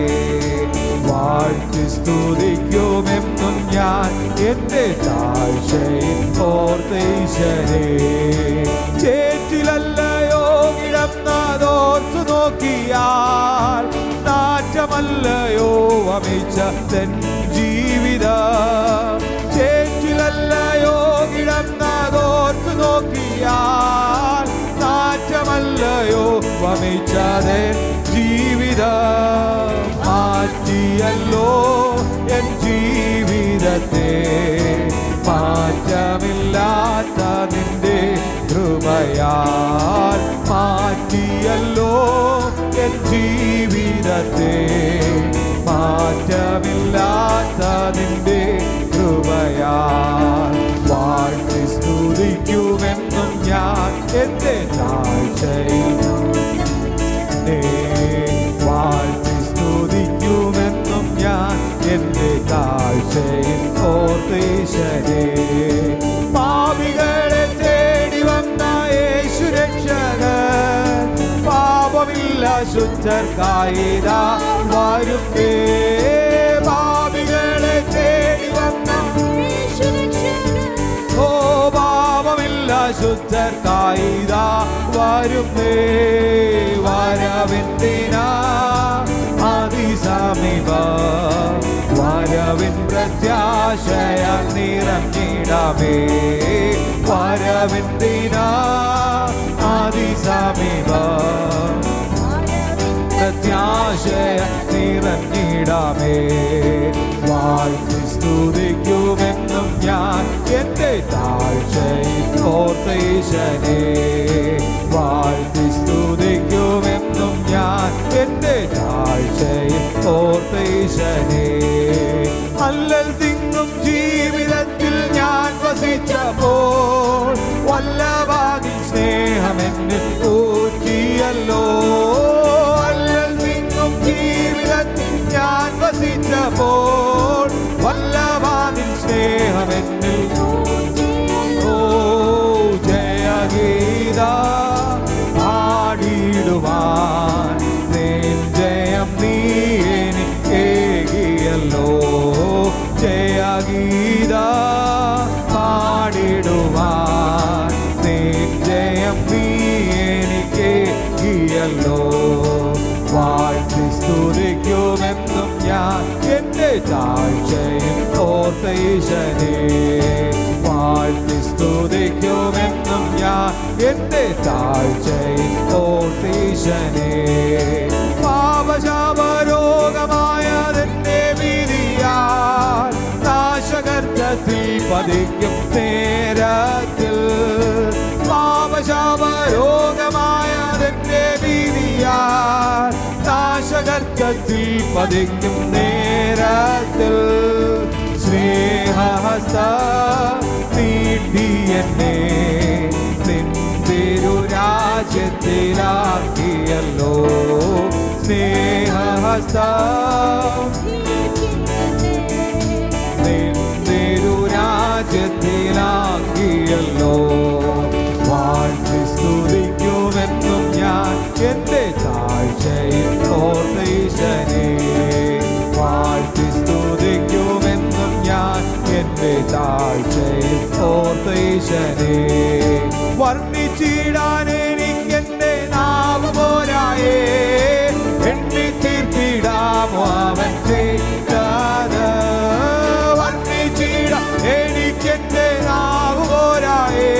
വാഴ്ത്തി സ്തുതിക്കുമെന്നും ഞാൻ എൻ്റെ താഴ്ചയിൽ ഓർത്ത ഈശനെ. ചേറ്റിലല്ലയോ കിടന്നതോർത്തു നോക്കിയാൽ നാറ്റമല്ലയോ വമിച്ച തൻ ജീവിതം. ചേറ്റിലല്ലയോ കിടന്നതോർത്തു നോക്കിയാൽ നാറ്റമല്ലയോ വമിച്ച തൻ ജീവിതം. മാറ്റിയല്ലോ എൻ ജീവിതത്തെ, മാറ്റമില്ലാത്ത നിന്റെ കൃപയാൽ. മാറ്റിയല്ലോ എൻ ജീവിതത്തെ, മാറ്റമില്ലാത്ത നിന്റെ കൃപയാൽ. വാഴ്ത്തി സ്തുതിക്കുമെന്നും ഞാൻ എൻ്റെ താഴ്ചയിൽ. വാഴ്ത്തി സ്തുതിക്കുമെന്നും ഞാൻ എൻ്റെ താഴ്ചയിൽ ഓർത്ത ഈശനെ. പാപികളെ തേടി വന്ന യേശു രക്ഷകൻ, പാപമില്ല ശുദ്ധർക്കായിതാ വരുന്നേ. പാപികളെ തേടി വന്ന യേശു രക്ഷകൻ, ഓ പാപമില്ല ശുദ്ധർക്കായിതാ വരുന്നേ. വരവെന്തിനാ അതിസമീപം, വരവിൻ പ്രത്യാശയാൽ നിറഞ്ഞിടമേ. വരവെന്തിനാ അതിസമീപം, പ്രത്യാശയാൽ നിറഞ്ഞിടമേ. വാഴ്ത്തി സ്തുതിക്കുമെന്നും ഞാൻ എൻ്റെ താഴ്ചയിൽ ഓർത്ത ഈശനെ. വാഴ്ത്തി സ്തുതിക്കുമെന്നും ഞാൻ എൻ്റെ താഴ്ചയിൽ ഓർത്ത ഈശനെ. അല്ലൽ തിങ്ങും ജീവിതത്തിൽ ഞാൻ വസിച്ചപ്പോൾ വല്ലഭാഗിൻ സ്നേഹമെന്നിൽ ഊറ്റിയല്ലോ. അല്ലൽ തിങ്ങും ജീവിതത്തിൽ ഞാൻ വസിച്ചപ്പോൾ വല്ലഭാഗിൻ സ്നേഹമെന്നിൽ. ഓ ജയഗീത പാടിടുവാൻ നിൻ ജയം നീ എനിക്കേകിയല്ലോ. ജയഗീത പാടിടുവാൻ നിൻ ജയം നീ എനിക്ക് ീയല്ലോ. വാഴ്ത്തി സ്തുതിക്കുമെന്നും ഞാൻ എൻ്റെ താഴ്ചയും ഓർത്ത ഈശനെ. വാഴ്ത്തി സ്തുതിക്കുമെന്നും ഞാൻ എൻ്റെ താഴ്ചയും ഓർത്ത ഈശനെ. പാപശാപരോഗമായതെന്നെ വിധിയാൽ നാശകർത്തത്തിൽ പതിക്കും നേരത്തിൽ. പാപശാപരോഗമായതെന്നെ വിധിയാൽ നാശകർത്തത്തിൽ പതിക്കും നേരത്തിൽ. സ്നേഹഹസ്ത നീട്ടി എന്നെ നിൻ തിരുരാജ്യത്തിലാക്കിയല്ലോ. സ്നേഹഹസ്ത നിൻ തിരുരാജ്യത്തിലാക്കിയല്ലോ. വാഴ്ത്തി സ്തുതിക്കുമെന്നും ഞാൻ എൻ്റെ താഴ്ചയിൽ ഓർത്ത ഈശനെ. വാഴ്ത്തി സ്തുതിക്കുമെന്നും ഞാൻ എൻ്റെ താഴ്ചയിൽ ഓർത്ത ഈശനെ. വർണ്ണിച്ചിടാൻ എനിക്കെൻ്റെ നാവ് പോരായേ, എണ്ണി തീർത്തിടാമോ അവൻ ചെയ്തത്. വർണ്ണിച്ചിടാൻ എനിക്കെൻ്റെ നാവ് പോരായേ,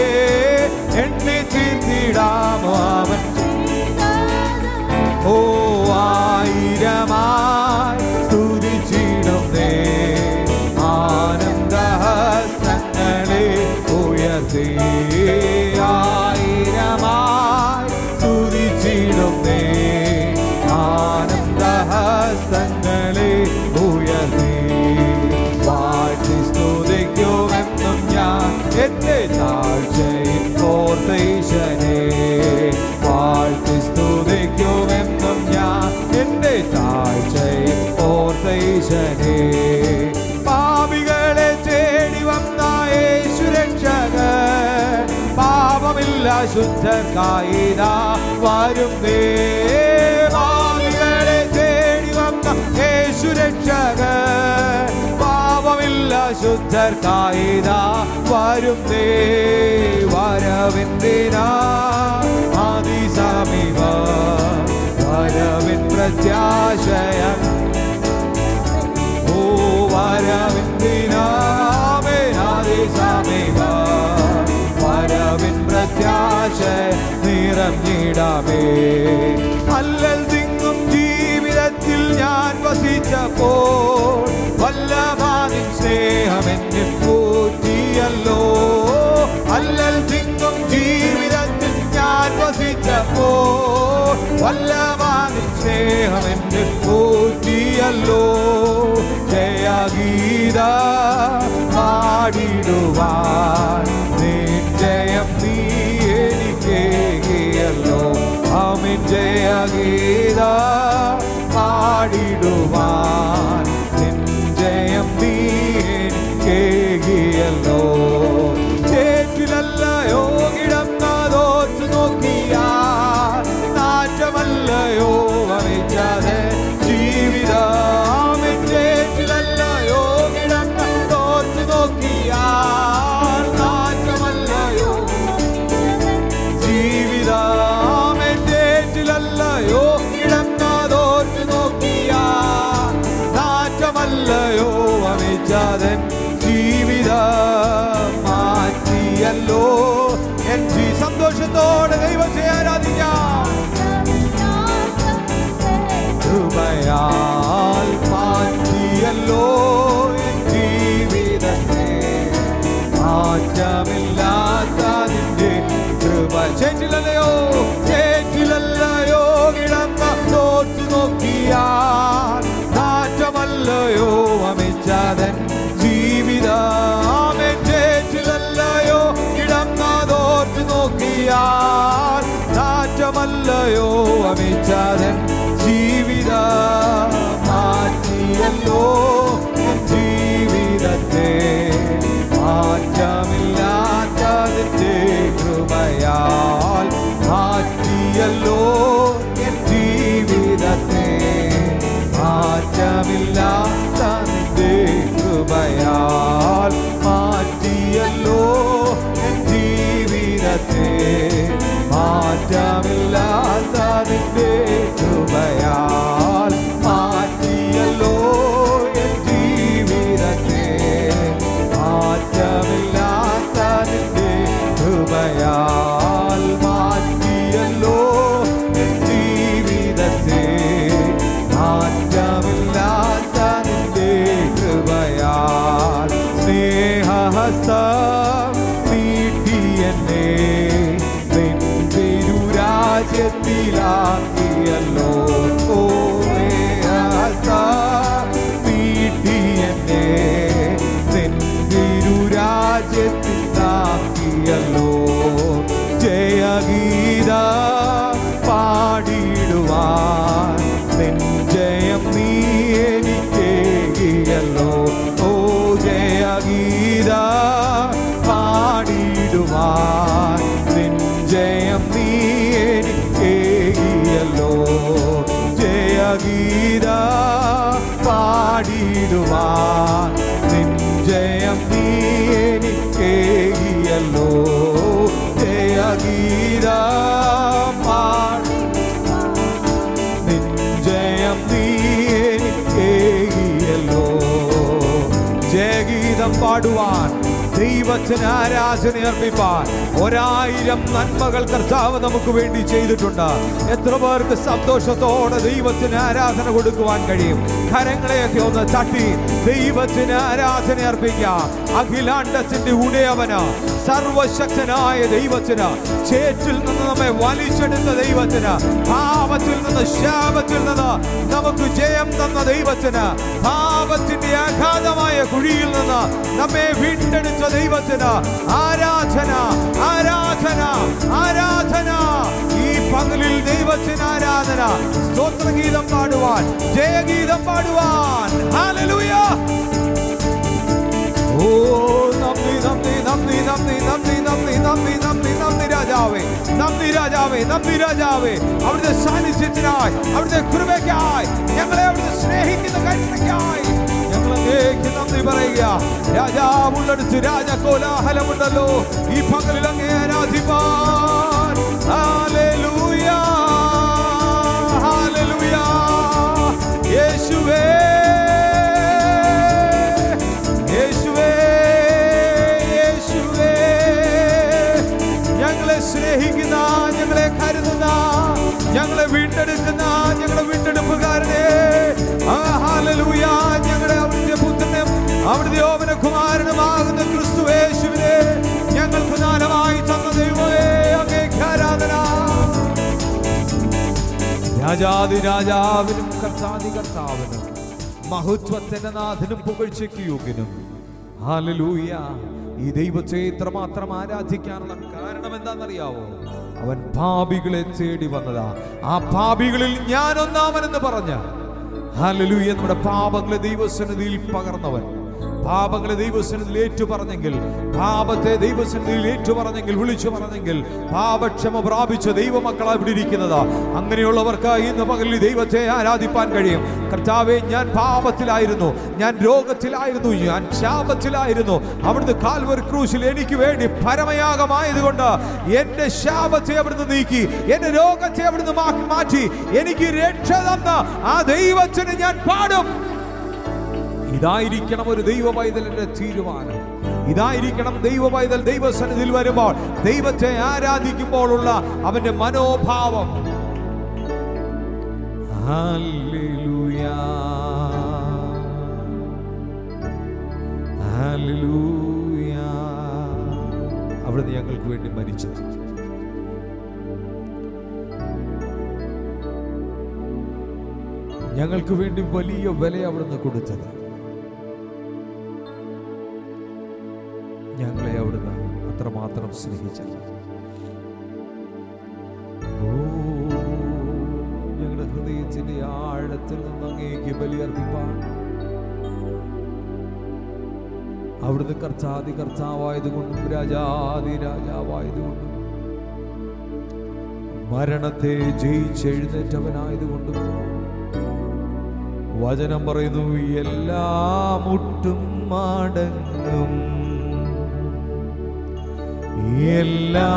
എണ്ണി തീർത്തിടാമോ അവൻ. ഓ ആയിരമായി സ്തുതിച്ചിടുന്നേ, ആനന്ദഹസ്തങ്ങളെ ഉയർത്തി. ആയിരമായി സ്തുതിച്ചിടുന്നേ, ആനന്ദഹസ്തങ്ങളെ ഉയർത്തി. വാഴ്ത്തി സ്തുതിക്കുമെന്നും ഞാൻ എൻ്റെ താഴ്ചയിൽ ഓർത്ത ഈശനെ. വാഴ്ത്തി സ്തുതിക്കുമെന്നും ഞാൻ എൻ്റെ താഴ്ചയിൽ ഓർത്ത ഈശനെ. പാപികളെ തേടി വന്ന യേശു രക്ഷകൻ, പാപമില്ല ശുദ്ധർക്കായിതാ വരുന്നേ. പാപികളെ തേടി വന്ന യേശു രക്ഷകൻ, പാപമില്ല ശുദ്ധർക്കായിതാ വരുന്നേ. വരവിന്ദിനാ അതിസമീപ, വരവിൻ പ്രത്യാശയം. ഓ വരവിന്ദിനാമേ അതിസമീപ, വരവിൻ പ്രത്യാശ നിറഞ്ഞിടാമേ. അല്ലൽ തിങ്ങും ജീവിതത്തിൽ ഞാൻ വസിച്ചപ്പോൾ വല്ലഭാനിൻ സ്നേഹമെന്നിൽ പൂറ്റിയല്ലോ. അല്ലൽ തിങ്ങും ജീവിതത്തിൽ ഞാൻ വസിച്ചപ്പോൾ വല്ലഭാനിൻ സ്നേഹമെന്നിൽ പൂറ്റിയല്ലോ. ജയഗീത പാടിടുവാൻ നിൻ ജയം നീ എനിക്കേകിയല്ലോ. ആമേൻ. ജയഗീത പാടിടുവാൻ നിൻ ജയം നീ എനിക്കേകിയല്ലോ. ചേറ്റിലല്ലയോ കിടന്നതോർത്തു നോക്കിയാൽ നാറ്റമല്ലയോ വഹിച്ചത് ജീവിതം. ചേറ്റിലല്ലയോ കിടന്നതോർത്തു നോക്കിയാൽ നാറ്റമല്ലയോ ജീവിതം. ചേറ്റിലല്ലയോ കിടന്നതോർത്തു നോക്കിയാൽ നാറ്റമല്ലയോ വഹിച്ചതൻ ജീവിതം. മാറ്റിയല്ലോ എൻ സന്തോഷത്തോടെ ദൈവത്തെ ആരാധിക്കാം. കൃപയാൽ മാറ്റിയല്ലോ എൻ ജീവിതത്തെ, മാറ്റമില്ലാത്ത നിന്റെ കൃപ. ചേറ്റിലല്ലയോ ചേറ്റിലല്ലയോ കിടന്ന തോർത്തു നോക്കിയാൽ നാറ്റമല്ലയോ അമിച്ചതൻ ജീവിതം. ചേറ്റിലല്ലയോ കിടന്നതോർത്തു നോക്കിയാൽ നാറ്റമല്ലയോ അമിച്ചതൻ ജീവിതം. മാറ്റിയല്ലോ എൻ ജീവിതത്തെ, മാറ്റമില്ലാത്തതിൻ്റെ കൃപയാൽ മാറ്റിയല്ലോ എൻ ജീവിതത്തെ, മാറ്റമില്ലാത്തതിൻ്റെ കൃപയാൽ. മാറ്റമില്ലാത്ത നിന്റെ കൃപയാൽ മാറ്റിയല്ലോ എൻ ജീവിതത്തെ. മാറ്റമില്ലാത്ത നിന്റെ കൃപയാൽ മാറ്റിയല്ലോ എൻ ജീവിതത്തെ. മാറ്റമില്ലാത്ത നിന്റെ കൃപയാൽ സ്നേഹഹസ്തം നീട്ടി എന്നെ നിൻ തിരുരാജ്യത്തിലാക്കിയല്ലോ. സ്നേഹഹസ്തം നീട്ടി എന്നെ നിൻ തിരുരാജ്യത്തിലാക്കിയല്ലോ. ജയഗീതം പാടിടുവാൻ നിൻ ജയം നീ എനിക്കേകിയല്ലോ. ഓ ജയഗീതം പാടിടുവാൻ നിൻ ജയം നീ എനിക്കേകിയല്ലോ. ജയഗീതം പാടിടുവാൻ നിൻ ജയം നീ എനിക്കേകിയല്ലോ. ജയഗീതം നിൻ ജയം നീ എനിക്കേകിയല്ലോ. ജയഗീതം പാടുവാൻ, ദൈവത്തിന് ആരാധന അർപ്പിപ്പാൻ 1000 നന്മകൾ കർത്താവ് നമുക്ക് വേണ്ടി ചെയ്തിട്ടുണ്ട്. എത്ര പേർക്ക് സന്തോഷത്തോടെ ദൈവത്തിന് ആരാധന കൊടുക്കുവാൻ കഴിയും? കരങ്ങളെയൊക്കെ ഒന്ന് തട്ടി ദൈവത്തിന് ആരാധന അർപ്പിക്കാം. അഖിലാണ്ടത്തിന്റെ ഉടയവന്, സർവശക്തനായ ദൈവത്തിന്, ചേറ്റിൽ നിന്ന് നമ്മെ വലിച്ചെടുത്ത ദൈവത്തിന്, പാപത്തിൽ നിന്ന് ശാപത്തിൽ നിന്ന് നമുക്ക് ജയം തന്ന ദൈവത്തിന്, പാപത്തിന്റെ അഗാധമായ കുഴിയിൽ നിന്ന് നമ്മെ വീണ്ടെടുത്ത ദൈവത്തിന് ആരാധന, ആരാധന, ആരാധന. ഈ പകലിൽ ദൈവത്തിന് ആരാധന, സ്തോത്രഗീതം പാടുവാൻ, ജയഗീതം പാടുവാൻ. ഹല്ലേലൂയ. ഓ നന്ദി, നന്ദി, നന്ദി, നന്ദി, നന്ദി, നന്ദി, നന്ദി, നന്ദി, നന്ദി രാജാവേ, നന്ദി രാജാവേ, നന്ദി രാജാവേ. അവിടുത്തെ സാന്നിധ്യത്തിനായി, അവിടുത്തെ കൃപയ്ക്കായി, ഞങ്ങളെ അവിടുത്തെ സ്നേഹിക്കുന്ന കരുണയ്ക്കായി ഞങ്ങളങ്ങേക്ക് നന്ദി പറയുക. രാജാവുള്ളടുത്ത് രാജകോലാഹലമുണ്ടല്ലോ. ഈ പകലിൽ അങ്ങേ ആരാധിപ്പാൻ. Hallelujah, hallelujah. യേശുവേ, യേശുവേ, യേശുവേ. ഞങ്ങളെ സ്നേഹിക്കുന്ന, ഞങ്ങളെ കരുതുന്ന, ഞങ്ങളെ വീണ്ടെടുക്കുന്ന ഞങ്ങളുടെ വീണ്ടെടുപ്പുകാരനെ, ഹല്ലേലൂയ. ഞങ്ങളുടെ അവിടുത്തെ പുത്രനും അവിടുത്തെ ഓമനകുമാരനുമാകുന്ന ക്രിസ്തു യേശുവിനെ ഞങ്ങൾക്ക് ദാനമായി തന്ന ദൈവമേ, അങ്ങേക്ക് ആരാധന. രാജാതി രാജാവിനും കർത്താതി കർത്താവിനും മഹത്വത്തിന്റെ നാഥനും പുകഴ്ചയ്ക്ക് യോഗ്യനും. ഹല്ലേലൂയ. ഈ ദൈവത്തെ എത്രമാത്രം ആരാധിക്കാനുള്ള കാരണം എന്താണെന്നറിയാവോ? അവൻ പാപികളെ തേടി വന്നതാ. ആ പാപികളിൽ ഞാൻ ഒന്നാമനെന്ന് പറഞ്ഞ, ഹല്ലേലൂയ, നമ്മുടെ പാപങ്ങളെ ദൈവസന്നിധിയിൽ പകർന്നവൻ. പാപങ്ങളെ ദൈവസന്നിധിയിൽ ഏറ്റുപറഞ്ഞെങ്കിൽ, പാപത്തെ ദൈവസന്നിധിയിൽ ഏറ്റുപറഞ്ഞെങ്കിൽ, വിളിച്ചു പറഞ്ഞെങ്കിൽ പാപക്ഷമ പ്രാപിച്ച ദൈവമക്കളാ ഇവിടെ ഇരിക്കുന്നത്. അങ്ങനെയുള്ളവർക്ക് ഇന്ന് പകലിൽ ദൈവത്തെ ആരാധിപ്പാൻ കഴിയും. കർത്താവേ, ഞാൻ പാപത്തിലായിരുന്നു, ഞാൻ രോഗത്തിലായിരുന്നു, ഞാൻ ശാപത്തിലായിരുന്നു. അവിടുന്ന് കാൽവരി ക്രൂശിൽ എനിക്ക് വേണ്ടി പരമയാഗമായതുകൊണ്ട് എന്റെ ശാപത്തെ അവിടുന്ന് നീക്കി, എന്റെ രോഗത്തെ അവിടുന്ന് മാറ്റി എനിക്ക് രക്ഷ തന്ന ആ ദൈവത്തിന് ഞാൻ പാടും. ഇതായിരിക്കണം ഒരു ദൈവ പൈതലിന്റെ തീരുമാനം. ഇതായിരിക്കണം ദൈവ പൈതൽ ദൈവസന്നിധിയിൽ വരുമ്പോൾ ദൈവത്തെ ആരാധിക്കുമ്പോഴുള്ള അവന്റെ മനോഭാവം. Hallelujah, hallelujah. അവിടുന്ന് ഞങ്ങൾക്ക് വേണ്ടി മരിച്ചത്, ഞങ്ങൾക്ക് വേണ്ടി വലിയ വില അവിടുന്ന് കൊടുത്തത്, ഞങ്ങളെ അവിടുന്ന് അത്രമാത്രം സ്നേഹിച്ചത്. ഓ, ഞങ്ങളുടെ ഹൃദയത്തിന്റെ ആഴത്തിൽ നിന്ന് അങ്ങേക്ക് ബലിയർപ്പിപ്പാൻ അവിടുന്ന് കർത്താതി കർത്താവായതുകൊണ്ടും രാജാതി രാജാവായതുകൊണ്ടും മരണത്തെ ജയിച്ചെഴുന്നേറ്റവനായതുകൊണ്ടും വചനം പറയുന്നു, എല്ലാ മുട്ടും മടങ്ങും, എല്ലാ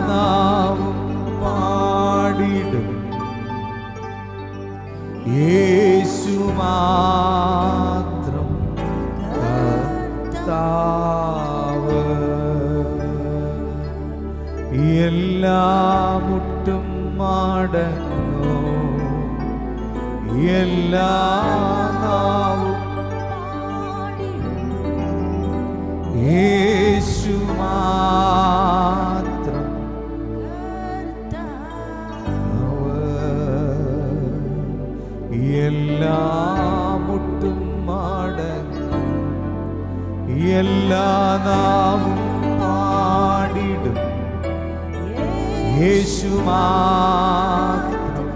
നാവും പാടിടും. യേശു മാത്രം കർത്താവ്. എല്ലാ മുട്ടും മടങ്ങും, എല്ലാ നാവും യേശു മാത്രം എല്ലാ മുട്ടും മടങ്ങും, എല്ലാ നാവും പാടിടും. യേശു മാത്രം.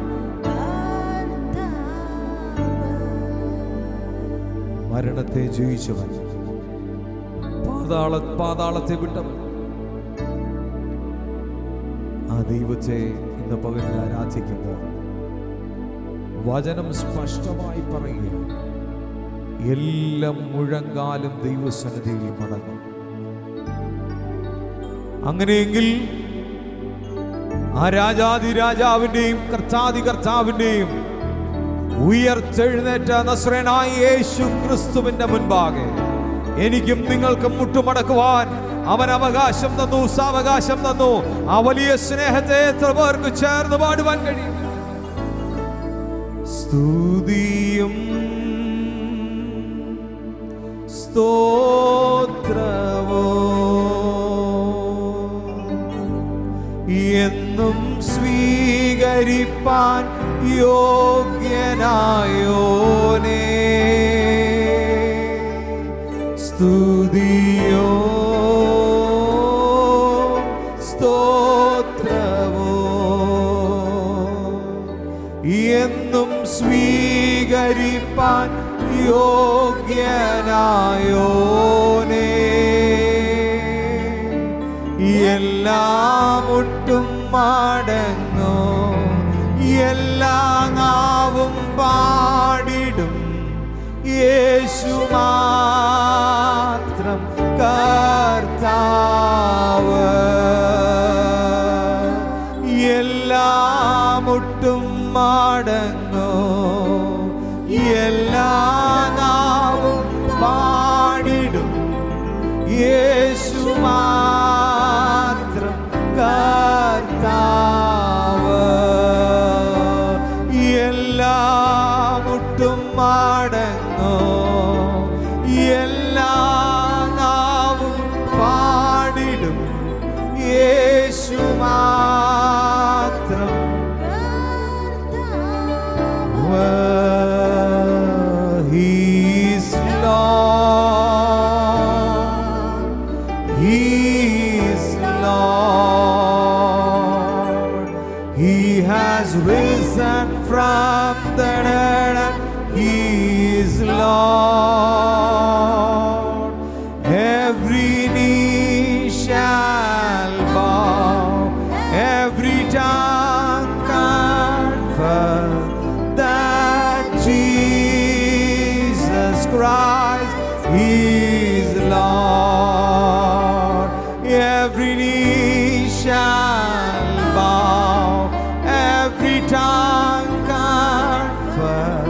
മരണത്തെ ജയിച്ചവൻ, പാതാളത്തെ വിട്ടവൻ, ആ ദൈവത്തെ ഇന്ന് പകലിൽ ആരാധിക്കുമ്പോൾ വചനം സ്പഷ്ടമായി പറയുക, എല്ലാം മുഴങ്കാലും ദൈവസന്നിധിയിൽ മടങ്ങും. അങ്ങനെയെങ്കിൽ ആ രാജാതിരാജാവിന്റെയും കർത്താതികർത്താവിന്റെയും ഉയർത്തെഴുന്നേറ്റ നസ്രേനായ യേശു ക്രിസ്തുവിന്റെ മുൻപാകെ എനിക്കും നിങ്ങൾക്കും മുട്ടുമടക്കുവാൻ അവൻ അവകാശം തന്നു, സാവകാശം തന്നു. ആ വലിയ സ്നേഹത്തെ എത്ര പേർക്ക് ചേർന്ന് പാടുവാൻ കഴിയും? സ്തുതിയും സ്തോത്രവും എന്നും സ്വീകരിപ്പാൻ യോഗ്യനായോനേ. സ്തുതിയോ സ്തോത്രവോ എന്നും സ്വീകരിപ്പാൻ യോഗ്യനായോനേ. എല്ലാം മുട്ടും മടങ്ങോ, എല്ലാ നാവും പാടിടും. യേശു മാത്രം കർത്താവ്. എല്ലാ മുട്ടും മടങ്ങോ, എല്ലാ നാവും പാടിടും. യേശു മാത്രം കർത്താവ്. എല്ലാ മുട്ടും മടങ്ങോ, എല്ലാ നാവും പാടിടും. യേശു മാത്രം. He's Lord, He's Lord. He has risen from the dead and He is Lord. Every knee shall bow, every tongue confess that Jesus Christ is Lord. Every knee shall bow, every tongue confess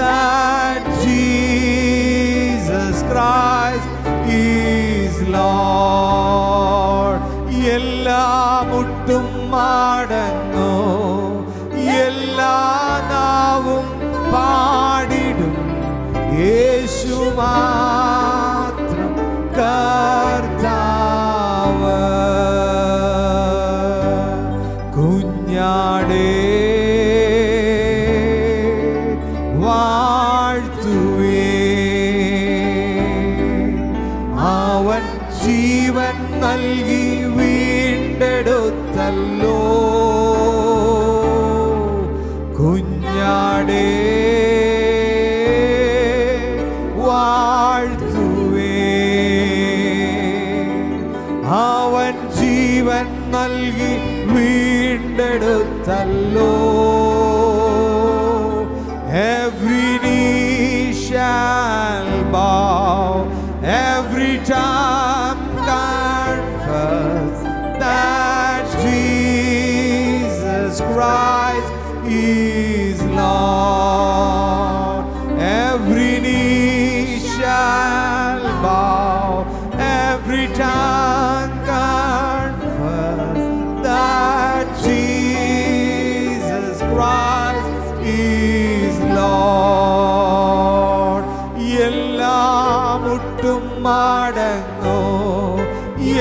that Jesus Christ is Lord. എല്ലാ മുട്ടും മടങ്ങോ, എല്ലാ നാവും പാടിടും. യേശു മാത്രം കർത്താവ്. കുഞ്ഞാടേ വാഴ്ത്തുവേ, അവൻ ജീവൻ നൽകി വീണ്ടെടുത്തല്ലോ. കുഞ്ഞാടേ വാഴ്ത്തുവേ, അവൻ ജീവൻ നൽകി വീണ്ടെടുത്തല്ലോ. Every knee shall bow, every tongue confess that Jesus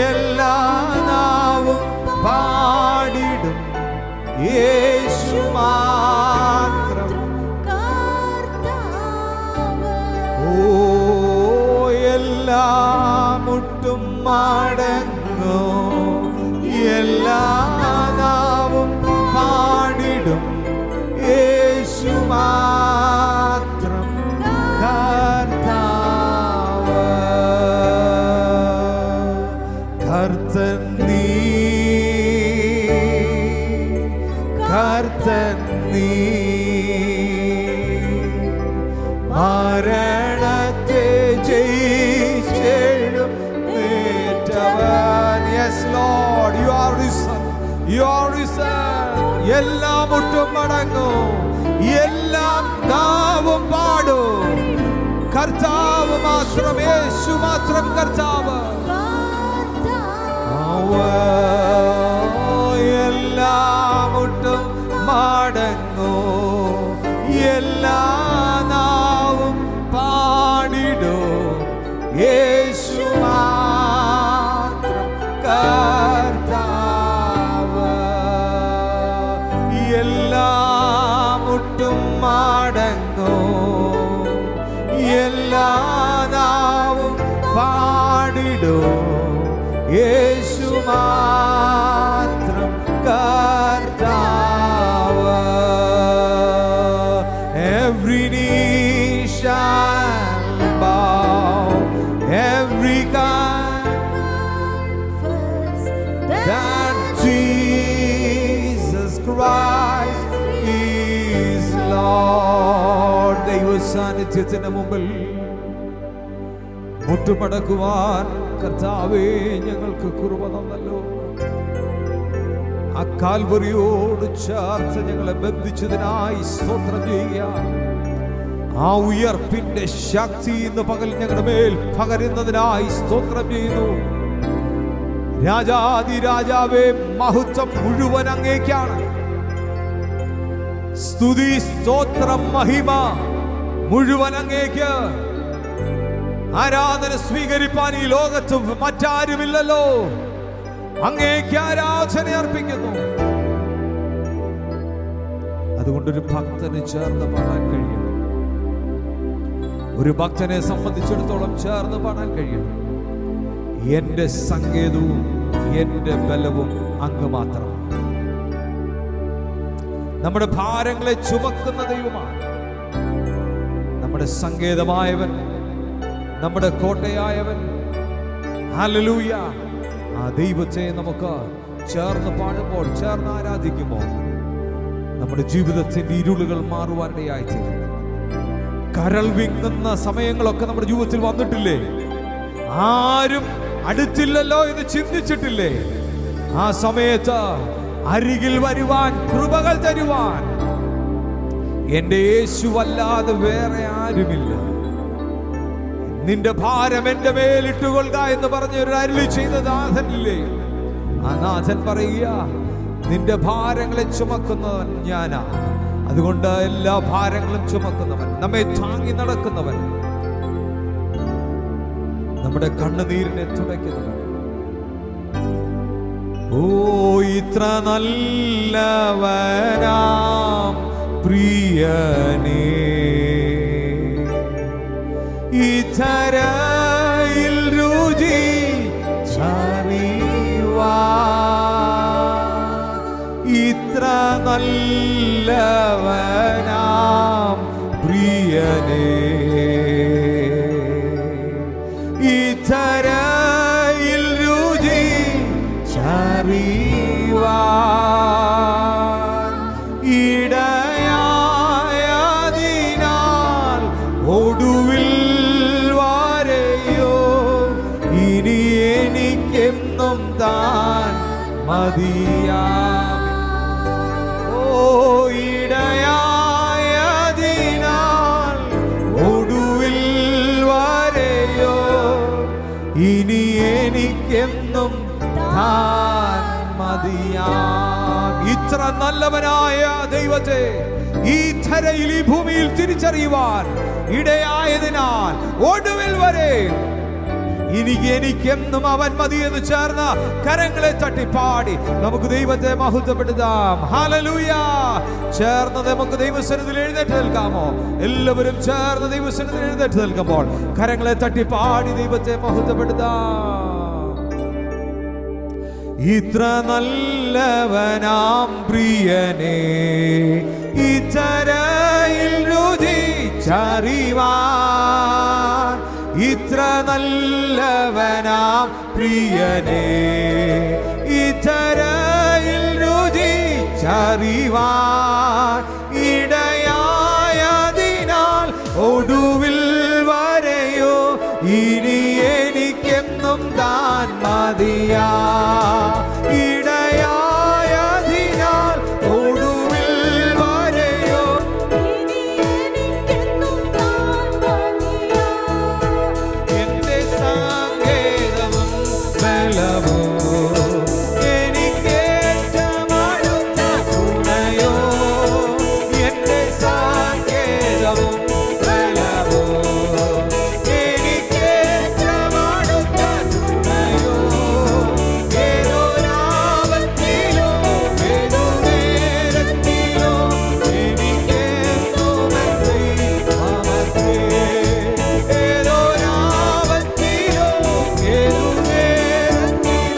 എല്ലാ നാവും പാടിടും യേശു മാത്രം. ഓ എല്ലാ മുട്ടും മടങ്ങോ, എല്ലാ നാവും പാടിടും യേശു മാത്രം കർത്താവ്. കർത്തൻ നീ, കർത്തൻ നീ, മരണത്തെ ജയിച്ചെഴുന്നേറ്റവൻ. Yes Lord, you are risen, you are risen. എല്ലാ മുട്ടും മടങ്ങും, എല്ലാം നാവും പാടും കർത്താവ് മാത്രം, യേശു മാത്രം കർത്താവ്. എല്ലാ മുട്ടും മടങ്ങും, എല്ലാ നാവും പാടിടും യേശു മാത്രം കർത്താവ്. എല്ലാ മുട്ടും മടങ്ങും, എല്ലാ നാവും പാടിടും യേശു മാത്രം കർത്താവ്. Every knee shall bow, every confess that Jesus Christ is Lord. ദൈവ സാന്നിധ്യത്തിന് മുമ്പിൽ മുട്ടുമടക്കുവാൻ കർത്താവേ ഞങ്ങൾക്ക് കൃപ തന്നല്ലോ. ആ കാൽവറിയോട് ചേർത്ത് ഞങ്ങളെ ബന്ധിച്ചതിനായി സ്തോത്രം ചെയ്യുക. ആ ഉയർപ്പിന്റെ ശക്തി ഇന്ന് പകൽ ഞങ്ങളുടെ മേൽ പകരുന്നതിനായി സ്തോത്രം ചെയ്യുന്നു. രാജാതി രാജാവേ, മഹത്വം മുഴുവൻ അങ്ങേക്കാണ്. സ്തുതി, സ്തോത്രം, മഹിമ മുഴുവൻ അങ്ങേക്ക്. ആരാധന സ്വീകരിപ്പാൻ ഈ ലോകത്ത് മറ്റാരുമില്ലല്ലോ. അങ്ങേക്ക് ആരാധന അർപ്പിക്കുന്നു. അതുകൊണ്ടൊരു ഭക്തന് ചേർന്ന് പാടാൻ കഴിയണം. ഒരു ഭക്തനെ സംബന്ധിച്ചിടത്തോളം ചേർന്ന് പാടാൻ കഴിയണം. എന്റെ സങ്കേതവും എന്റെ ബലവും അങ്ങ് മാത്രമാണ്. നമ്മുടെ ഭാരങ്ങളെ ചുമക്കുന്ന ദൈവമാണ് നമ്മുടെ സങ്കേതമായവൻ, നമ്മുടെ കോട്ടയായവൻ. ഹല്ലേലൂയ. ആ ദൈവത്തെ നമുക്ക് ചേർന്ന് പാടുമ്പോൾ, ചേർന്ന് ആരാധിക്കുമ്പോൾ നമ്മുടെ ജീവിതത്തിന്റെ ഇരുളുകൾ മാറുവാനിടയായിത്തീരും. കരൾ വിങ്ങുന്ന സമയങ്ങളൊക്കെ നമ്മുടെ ജീവിതത്തിൽ വന്നിട്ടില്ലേ? ആരും അടുത്തില്ലല്ലോ എന്ന് ചിന്തിച്ചിട്ടില്ലേ? ആ സമയത്ത് അരികിൽ വരുവാൻ, കൃപകൾ തരുവാൻ എന്റെ യേശുവല്ലാതെ വേറെ ആരുമില്ല. നിന്റെ ഭാരം എന്റെ മേലിട്ടുകൊള്ളുക എന്ന് പറഞ്ഞ ഒരു അരുളി ചെയ്ത നാഥനില്ലേ? ആ നാഥൻ പറയുക, നിന്റെ ഭാരങ്ങളെ ചുമക്കുന്നവൻ ഞാനാ. അതുകൊണ്ട് എല്ലാ ഭാരങ്ങളും ചുമക്കുന്നവൻ, നമ്മെ താങ്ങി നടക്കുന്നവൻ, നമ്മുടെ കണ്ണുനീരിനെ തുടയ്ക്കുന്നവൻ. ഓ ഇത്ര നല്ലവനാം പ്രിയനേ, ഇതരയിൽ രുചി ഇത്ര നല്ലവനാം പ്രിയനേ, ഇതരയിൽ രുചി ഇടയായതിനാൽ ഒടുവിൽ വരെയോ ഇനി എനിക്കെന്നും താൻ മതിയാം. ഓ ഇടയായതിനാൽ ഒടുവിൽ വരെയോ ഇനി എനിക്കെന്നും താൻ മതിയാം. ഇത്ര നല്ലവനായ ദൈവത്തെ ഈ ധരയിൽ, ഈ ഭൂമിയിൽ തിരിച്ചറിയുവാൻ ഇടയായതിനാൽ ഒടുവിൽ വരെ എനിക്കെന്നും അവൻ മതി എന്ന് ചേർന്ന് കരങ്ങളെ തട്ടി പാടി നമുക്ക് ദൈവത്തെ മഹത്വപ്പെടുത്താം. ഹല്ലേലൂയ. ചേർന്ന് നമുക്ക് ദൈവസന്നിധിയിൽ എഴുന്നേറ്റ് നിൽക്കാമോ? എല്ലാവരും ചേർന്ന് ദൈവസന്നിധിയിൽ എഴുന്നേറ്റ് നിൽക്കുമ്പോൾ കരങ്ങളെ തട്ടി പാടി ദൈവത്തെ മഹത്വപ്പെടുത്താം. ഇത്ര നല്ലവനാം പ്രിയനെ ഇത്തരയിൽ രുചിച്ചറിവാൻ, ഇത്ര നല്ലവനാം പ്രിയനെ ഇത്തരയിൽ രുചിച്ചറിവാൻ ഇടയായതിനാൽ ഒടുവിൽ വരെയോ ഇനി എനിക്കെന്നും താൻ മതിയാ. ഇടയായതിനാൽ ഒടുവിൽ വരെയോ ഇനി എനിക്കെന്നും താൻ മതിയാ. എന്റെ സങ്കേതവും ബലവും എനിക്കേറ്റമടുത്ത തുണയോ, എന്റെ സങ്കേതവും ബലവും എനിക്കേറ്റമടുത്ത തുണയോ. ഏതൊരാപത്തിലോ ഏതു നേരത്തിലോ എനിക്കെന്നുമെന്നേ അമർത്തേ. ഏതൊരാപത്തിലോ ഏതു നേരത്തിലോ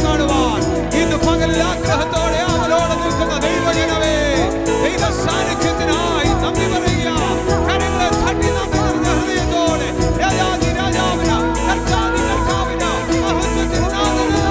കാണുവാൻ ഇന്ന് പകലിൽ ആഗ്രഹത്തോടെ അവലോടെ നിൽക്കുന്ന ദൈവജനമേ, ദൈവ സാന്നിധ്യത്തിനായി നന്ദി പറയുക. കരങ്ങളെ തട്ടി നന്ദി നിറഞ്ഞ ഹൃദയത്തോടെ രാജാതി രാജാവിന്, കർത്താതി കർത്താവിന്, മഹത്വത്തിന് നാഥന്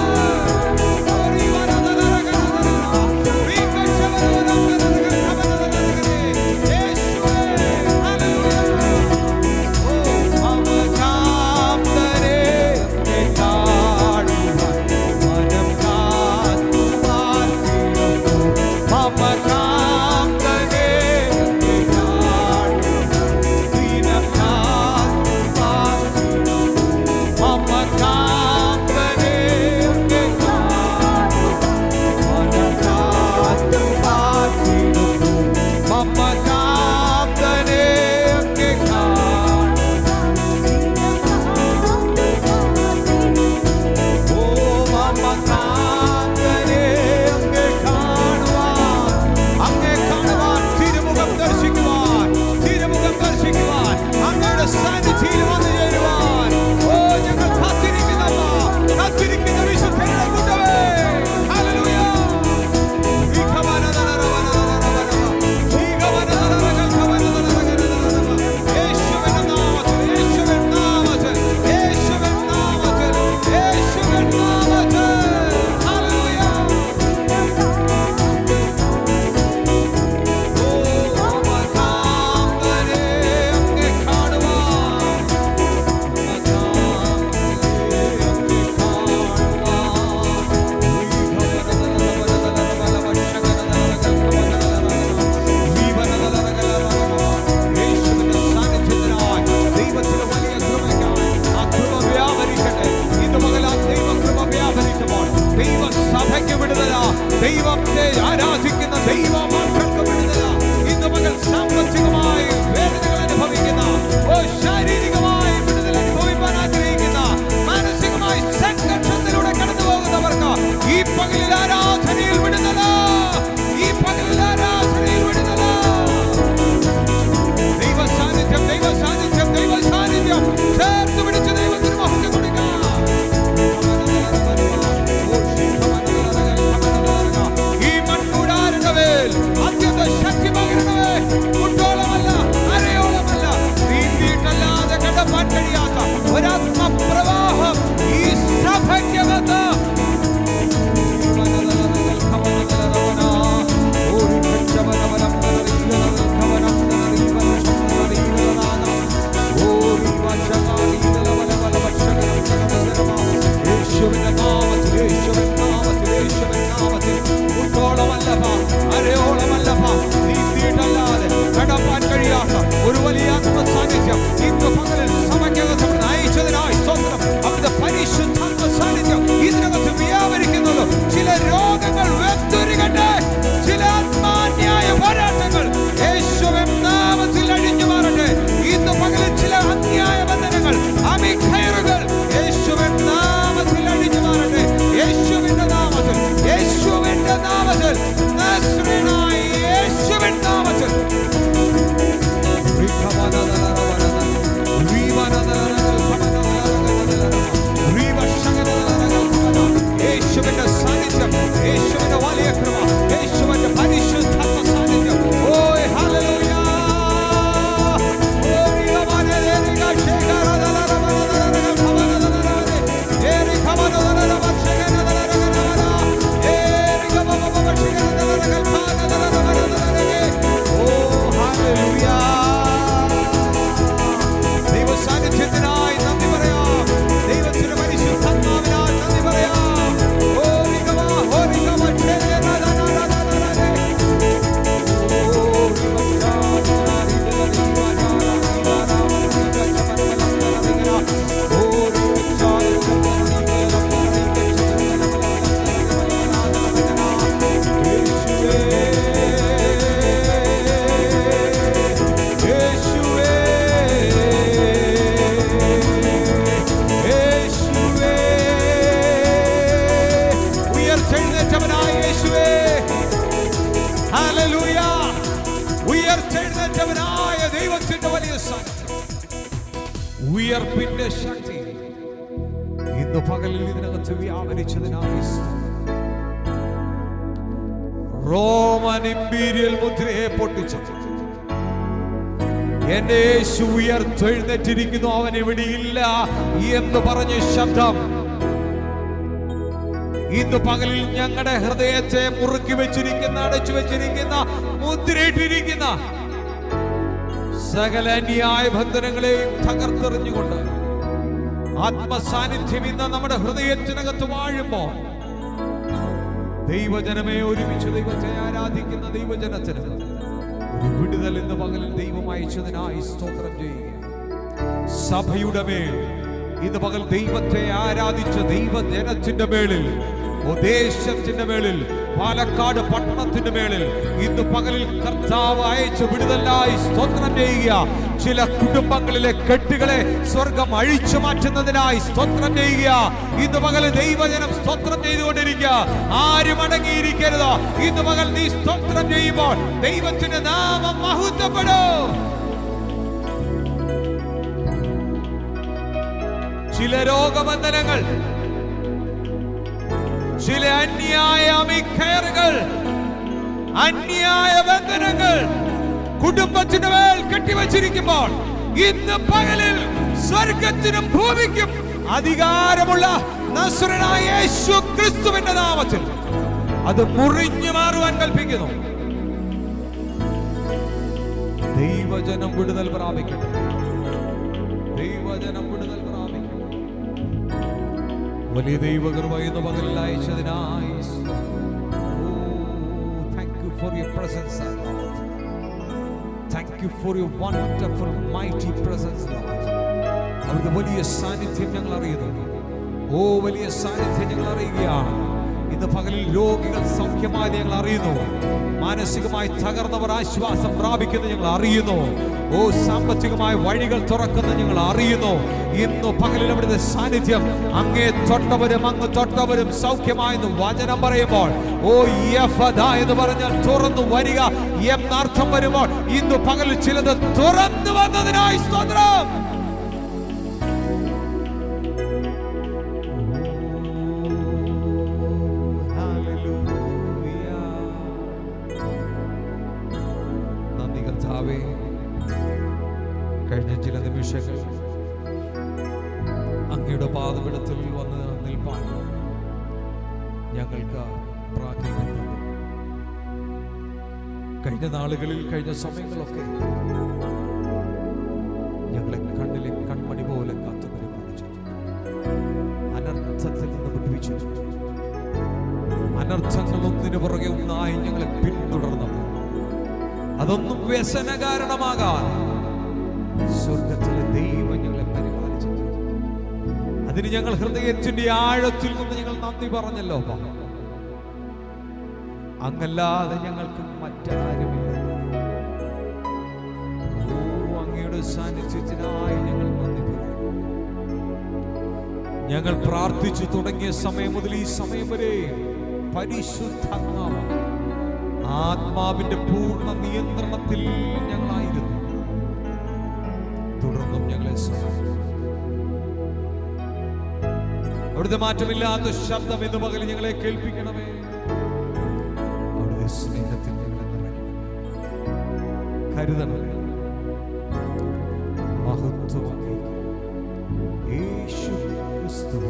ദൈവത്തെ ആരാധിക്കുന്ന ദൈവമക്കൾക്ക് വിടുതല. ഇന്ന് പകൽ സാമ്പത്തികമായി വേദനകൾ അനുഭവിക്കുന്ന, ശാരീരികമായി വിടുതൽ അനുഭവിക്കാൻ ആഗ്രഹിക്കുന്ന, മാനസികമായി സംഘർഷത്തിലൂടെ കടന്നു പോകുന്നവർക്ക് ഈ പകലിൽ ആരാധനയിൽ വിടുതല, ഈ പകലിൽ ആരാധനയിൽ വിടുതല. ദൈവ സാന്നിധ്യം, ദൈവ സാന്നിധ്യം, ദൈവ സാന്നിധ്യം ചേർത്ത് പിടിച്ച് ദൈവത്തിന് മഹത്വം കൊടുക്കാം. അത്യന്ത ശക്തി പകരണമേ. കുട്ടോളമല്ല, അരയോളമല്ല, നീന്തിയിട്ടല്ലാതെ കടപ്പാൻ കഴിയാത്ത ഒരാത്മപ്രവാഹം ഈ സഭയ്ക്കകത്ത് കടപ്പാൻ കഴിയാത്ത ഒരു വലിയ ആത്മസാന്നിധ്യം ഇന്ന് പകലിൽ സഭയ്ക്കകത്ത് അയച്ചതിനായി സ്തോത്രം. അവരുടെ പരിശുദ്ധാത്മ സാന്നിധ്യം ഇതിനകത്ത് വ്യാപരിക്കുന്നത്. ചില രോഗങ്ങൾ വെന്തുരുകട്ടെ, ചില ആത്മാന്യായ പോരാട്ടങ്ങൾ യേശുവിൻ നാമത്തിൽ അഴിഞ്ഞു മാറട്ടെ. ഇന്ന് പകലിൽ ചില അന്യായ ബന്ധനങ്ങൾ, അമിഖയറുകൾ യേശുവിൻ നാമത്തിൽ അഴിഞ്ഞു മാറട്ടെ. യേശുവിന്റെ നാമത്തിൽ, യേശുവിന്റെ നാമത്തിൽ, നസ്രേനായ യേശുവിൻ നാമത്തിൽ. യേശുവിന്റെ സാന്നിധ്യം, യേശുവിന്റെ വലിയ കൃപ, യേശുവിന്റെ പരിശുദ്ധാത്മ സാന്നിധ്യം. ഓ ഹല്ലേലൂയ. ദൈവസാന്നിധ്യത്തിനായി നന്ദി പറയാം. ദൈവത്തിന്റെ പരിശുദ്ധാത്മാവിനായി നന്ദി പറയാം. ഉയർത്തെഴുന്നേറ്റവനായ ദൈവത്തിന്റെ വലിയ സാന്നിധ്യം, ഉയർപ്പിന്റെ ശക്തി ഇന്ന് പകലിൽ ഇതിനകത്ത് വ്യാപരിച്ചതിനായി റോമൻ ഇമ്പീരിയൽ മുദ്രയെ പൊട്ടിച്ചു എന്റെ യേശു ഉയർത്തെഴുന്നേറ്റിരിക്കുന്നു, അവൻ ഇവിടെയില്ല എന്ന് പറഞ്ഞ ശബ്ദം ഇന്ന് പകലിൽ ഞങ്ങളുടെ ഹൃദയത്തെ മുറുക്കി വെച്ചിരിക്കുന്ന, അടച്ചു വെച്ചിരിക്കുന്ന, മുദ്രയിട്ടിരിക്കുന്ന സകല ന്യായ ബന്ധനങ്ങളെയും തകർത്തെറിഞ്ഞുകൊണ്ട് ആത്മസാന്നിധ്യം ഇന്ന് നമ്മുടെ ഹൃദയത്തിനകത്ത് വാഴുമ്പോൾ ദൈവജനമേ, ഒരുമിച്ച് ദൈവത്തെ ആരാധിക്കുന്ന ദൈവജനത്തിന് ഒരു വിടുതൽ ഇന്ന് പകലിൽ ദൈവം അയച്ചതിനായി സ്തോത്രം ചെയ്യുക. സഭയുടെ മേൽ ഇന്ന് പകൽ ദൈവത്തെ ആരാധിച്ച ദൈവജനത്തിന്റെ മേളിൽ, ദേശത്തിന്റെ മേളിൽ, പാലക്കാട് പട്ടണത്തിന്റെ മേളിൽ ഇന്ന് പകലിൽ കർത്താവ് അയച്ച വിടുതലായി സ്തോത്രം ചെയ്യുക. ചില കുടുംബങ്ങളിലെ കെട്ടുകളെ സ്വർഗം അഴിച്ചു മാറ്റുന്നതിനായി സ്തോത്രം ചെയ്യുക. ഇന്ന് പകൽ ദൈവജനം സ്തോത്രം ചെയ്തുകൊണ്ടിരിക്കുക. ആരും അടങ്ങിയിരിക്കരുത്. ഇന്ന് പകൽ നീ സ്തോത്രം ചെയ്യുമ്പോൾ ദൈവത്തിന്റെ നാമം മഹത്വപ്പെടും. ചില രോഗബന്ധനങ്ങൾ, ചില അന്യായ അമിക്കയറുകൾ, അന്യായ ബന്ധനങ്ങൾ കുടുംബത്തിന് മേൽ കെട്ടിവച്ചിരിക്കുമ്പോൾ ഇന്ന് പകലിൽ സ്വർഗത്തിനും ഭൂമിക്കും അധികാരമുള്ള നസ്രനായ യേശു ക്രിസ്തുവിന്റെ നാമത്തിൽ അത് മുറിഞ്ഞു മാറുവാൻ കൽപ്പിക്കുന്നു. ദൈവജനം വിടുതൽ പ്രാപിക്കട്ടെ. ദൈവജനം വിടുതൽ പ്രാപിക്കട്ടെ. വലിയ ദൈവകൃപ ഇന്ന് പകലിൽ അയച്ചതിനായി thank you for your presence, Lord. Thank you for your wonderful mighty presence, Lord. അവിടുത്തെ വലിയ സാന്നിധ്യം ഞങ്ങൾ അറിയുന്നു. വലിയ സാന്നിധ്യം ഞങ്ങൾ അറിയുകയാണ്. ഇന്ന് പകലിൽ രോഗികൾ സൗഖ്യമായി ഞങ്ങൾ അറിയുന്നു. മാനസികമായി തകർന്നവർ ആശ്വാസം പ്രാപിക്കുന്നത് ഞങ്ങൾ അറിയുന്നു. സാമ്പത്തികമായ വഴികൾ തുറക്കുന്നത് ഞങ്ങൾ അറിയുന്നു. ഇന്ന് പകലിൽ അവിടുത്തെ സാന്നിധ്യം അങ്ങേ തൊട്ടവരും അങ്ങ് തൊട്ടവരും സൗഖ്യമായെന്ന് വചനം പറയുമ്പോൾ യഫദ എന്ന് പറഞ്ഞാൽ തുറന്നു വരിക എന്നർത്ഥം വരുമ്പോൾ ഇന്ന് പകലിൽ ചിലത് തുറന്നു വന്നതിനായി സ്തോത്രം. കഴിഞ്ഞ ചില നിമിഷങ്ങൾ അങ്ങയുടെ പാദപീഠത്തിൽ വന്ന് നിൽപ്പാൻ ഞങ്ങൾക്ക് പ്രാർത്ഥിക്കുന്നു. കഴിഞ്ഞ നാളുകളിൽ, കഴിഞ്ഞ സമയങ്ങളൊക്കെ ഞങ്ങളെ കണ്ണിലെ കൺമണി പോലെ കാത്തു പരിപാലിച്ചു. അനർത്ഥത്തിൽ നിന്ന് വിടുവിച്ചു. അനർത്ഥങ്ങൾ ഒന്നിനു പുറകെ ഒന്നായി ഞങ്ങളെ പിന്തുടർന്നപ്പോൾ അതൊന്നും വ്യസന കാരണമാകാൻ സ്വർഗത്തിലെ ദൈവം ഞങ്ങളെ പരിപാലിച്ചു. അതിന് ഞങ്ങൾ ഹൃദയത്തിന്റെ ആഴത്തിൽ നിന്ന് ഞങ്ങൾ നന്ദി പറഞ്ഞല്ലോ. അങ്ങല്ലാതെ ഞങ്ങൾക്ക് മറ്റാരുമില്ല. അങ്ങയുടെ സാന്നിധ്യത്തിനായി ഞങ്ങൾ നന്ദി പറയുന്നു. ഞങ്ങൾ പ്രാർത്ഥിച്ചു തുടങ്ങിയ സമയം മുതൽ ഈ സമയം വരെ പരിശുദ്ധാത്മാവ് ആത്മാവിന്റെ പൂർണ്ണ നിയന്ത്രണത്തിൽ ഞങ്ങളായിരുന്നു. തുടർന്നും ഞങ്ങളെ സഹായിക്കും. അവിടുത്തെ മാറ്റമില്ലാത്ത ശബ്ദം ഇന്ന് പകൽ ഞങ്ങളെ കേൾപ്പിക്കണമേ. അവിടുത്തെ സ്നേഹത്തിൽ ഞങ്ങളെ നിറയ്ക്കണമേ. കരുതണമേ. മഹത്വം യേശു ക്രിസ്തു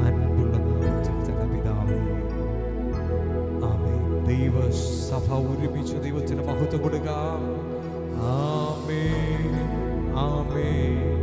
അൻപുള്ള നാമത്തിൽ തന്നെ പിതാവേ, ആമേൻ. ദൈവസഭ ഒരുമിച്ച് ദൈവത്തിന് മഹത്വം കൊടുക്കാം. ആമേൻ, ആമേൻ.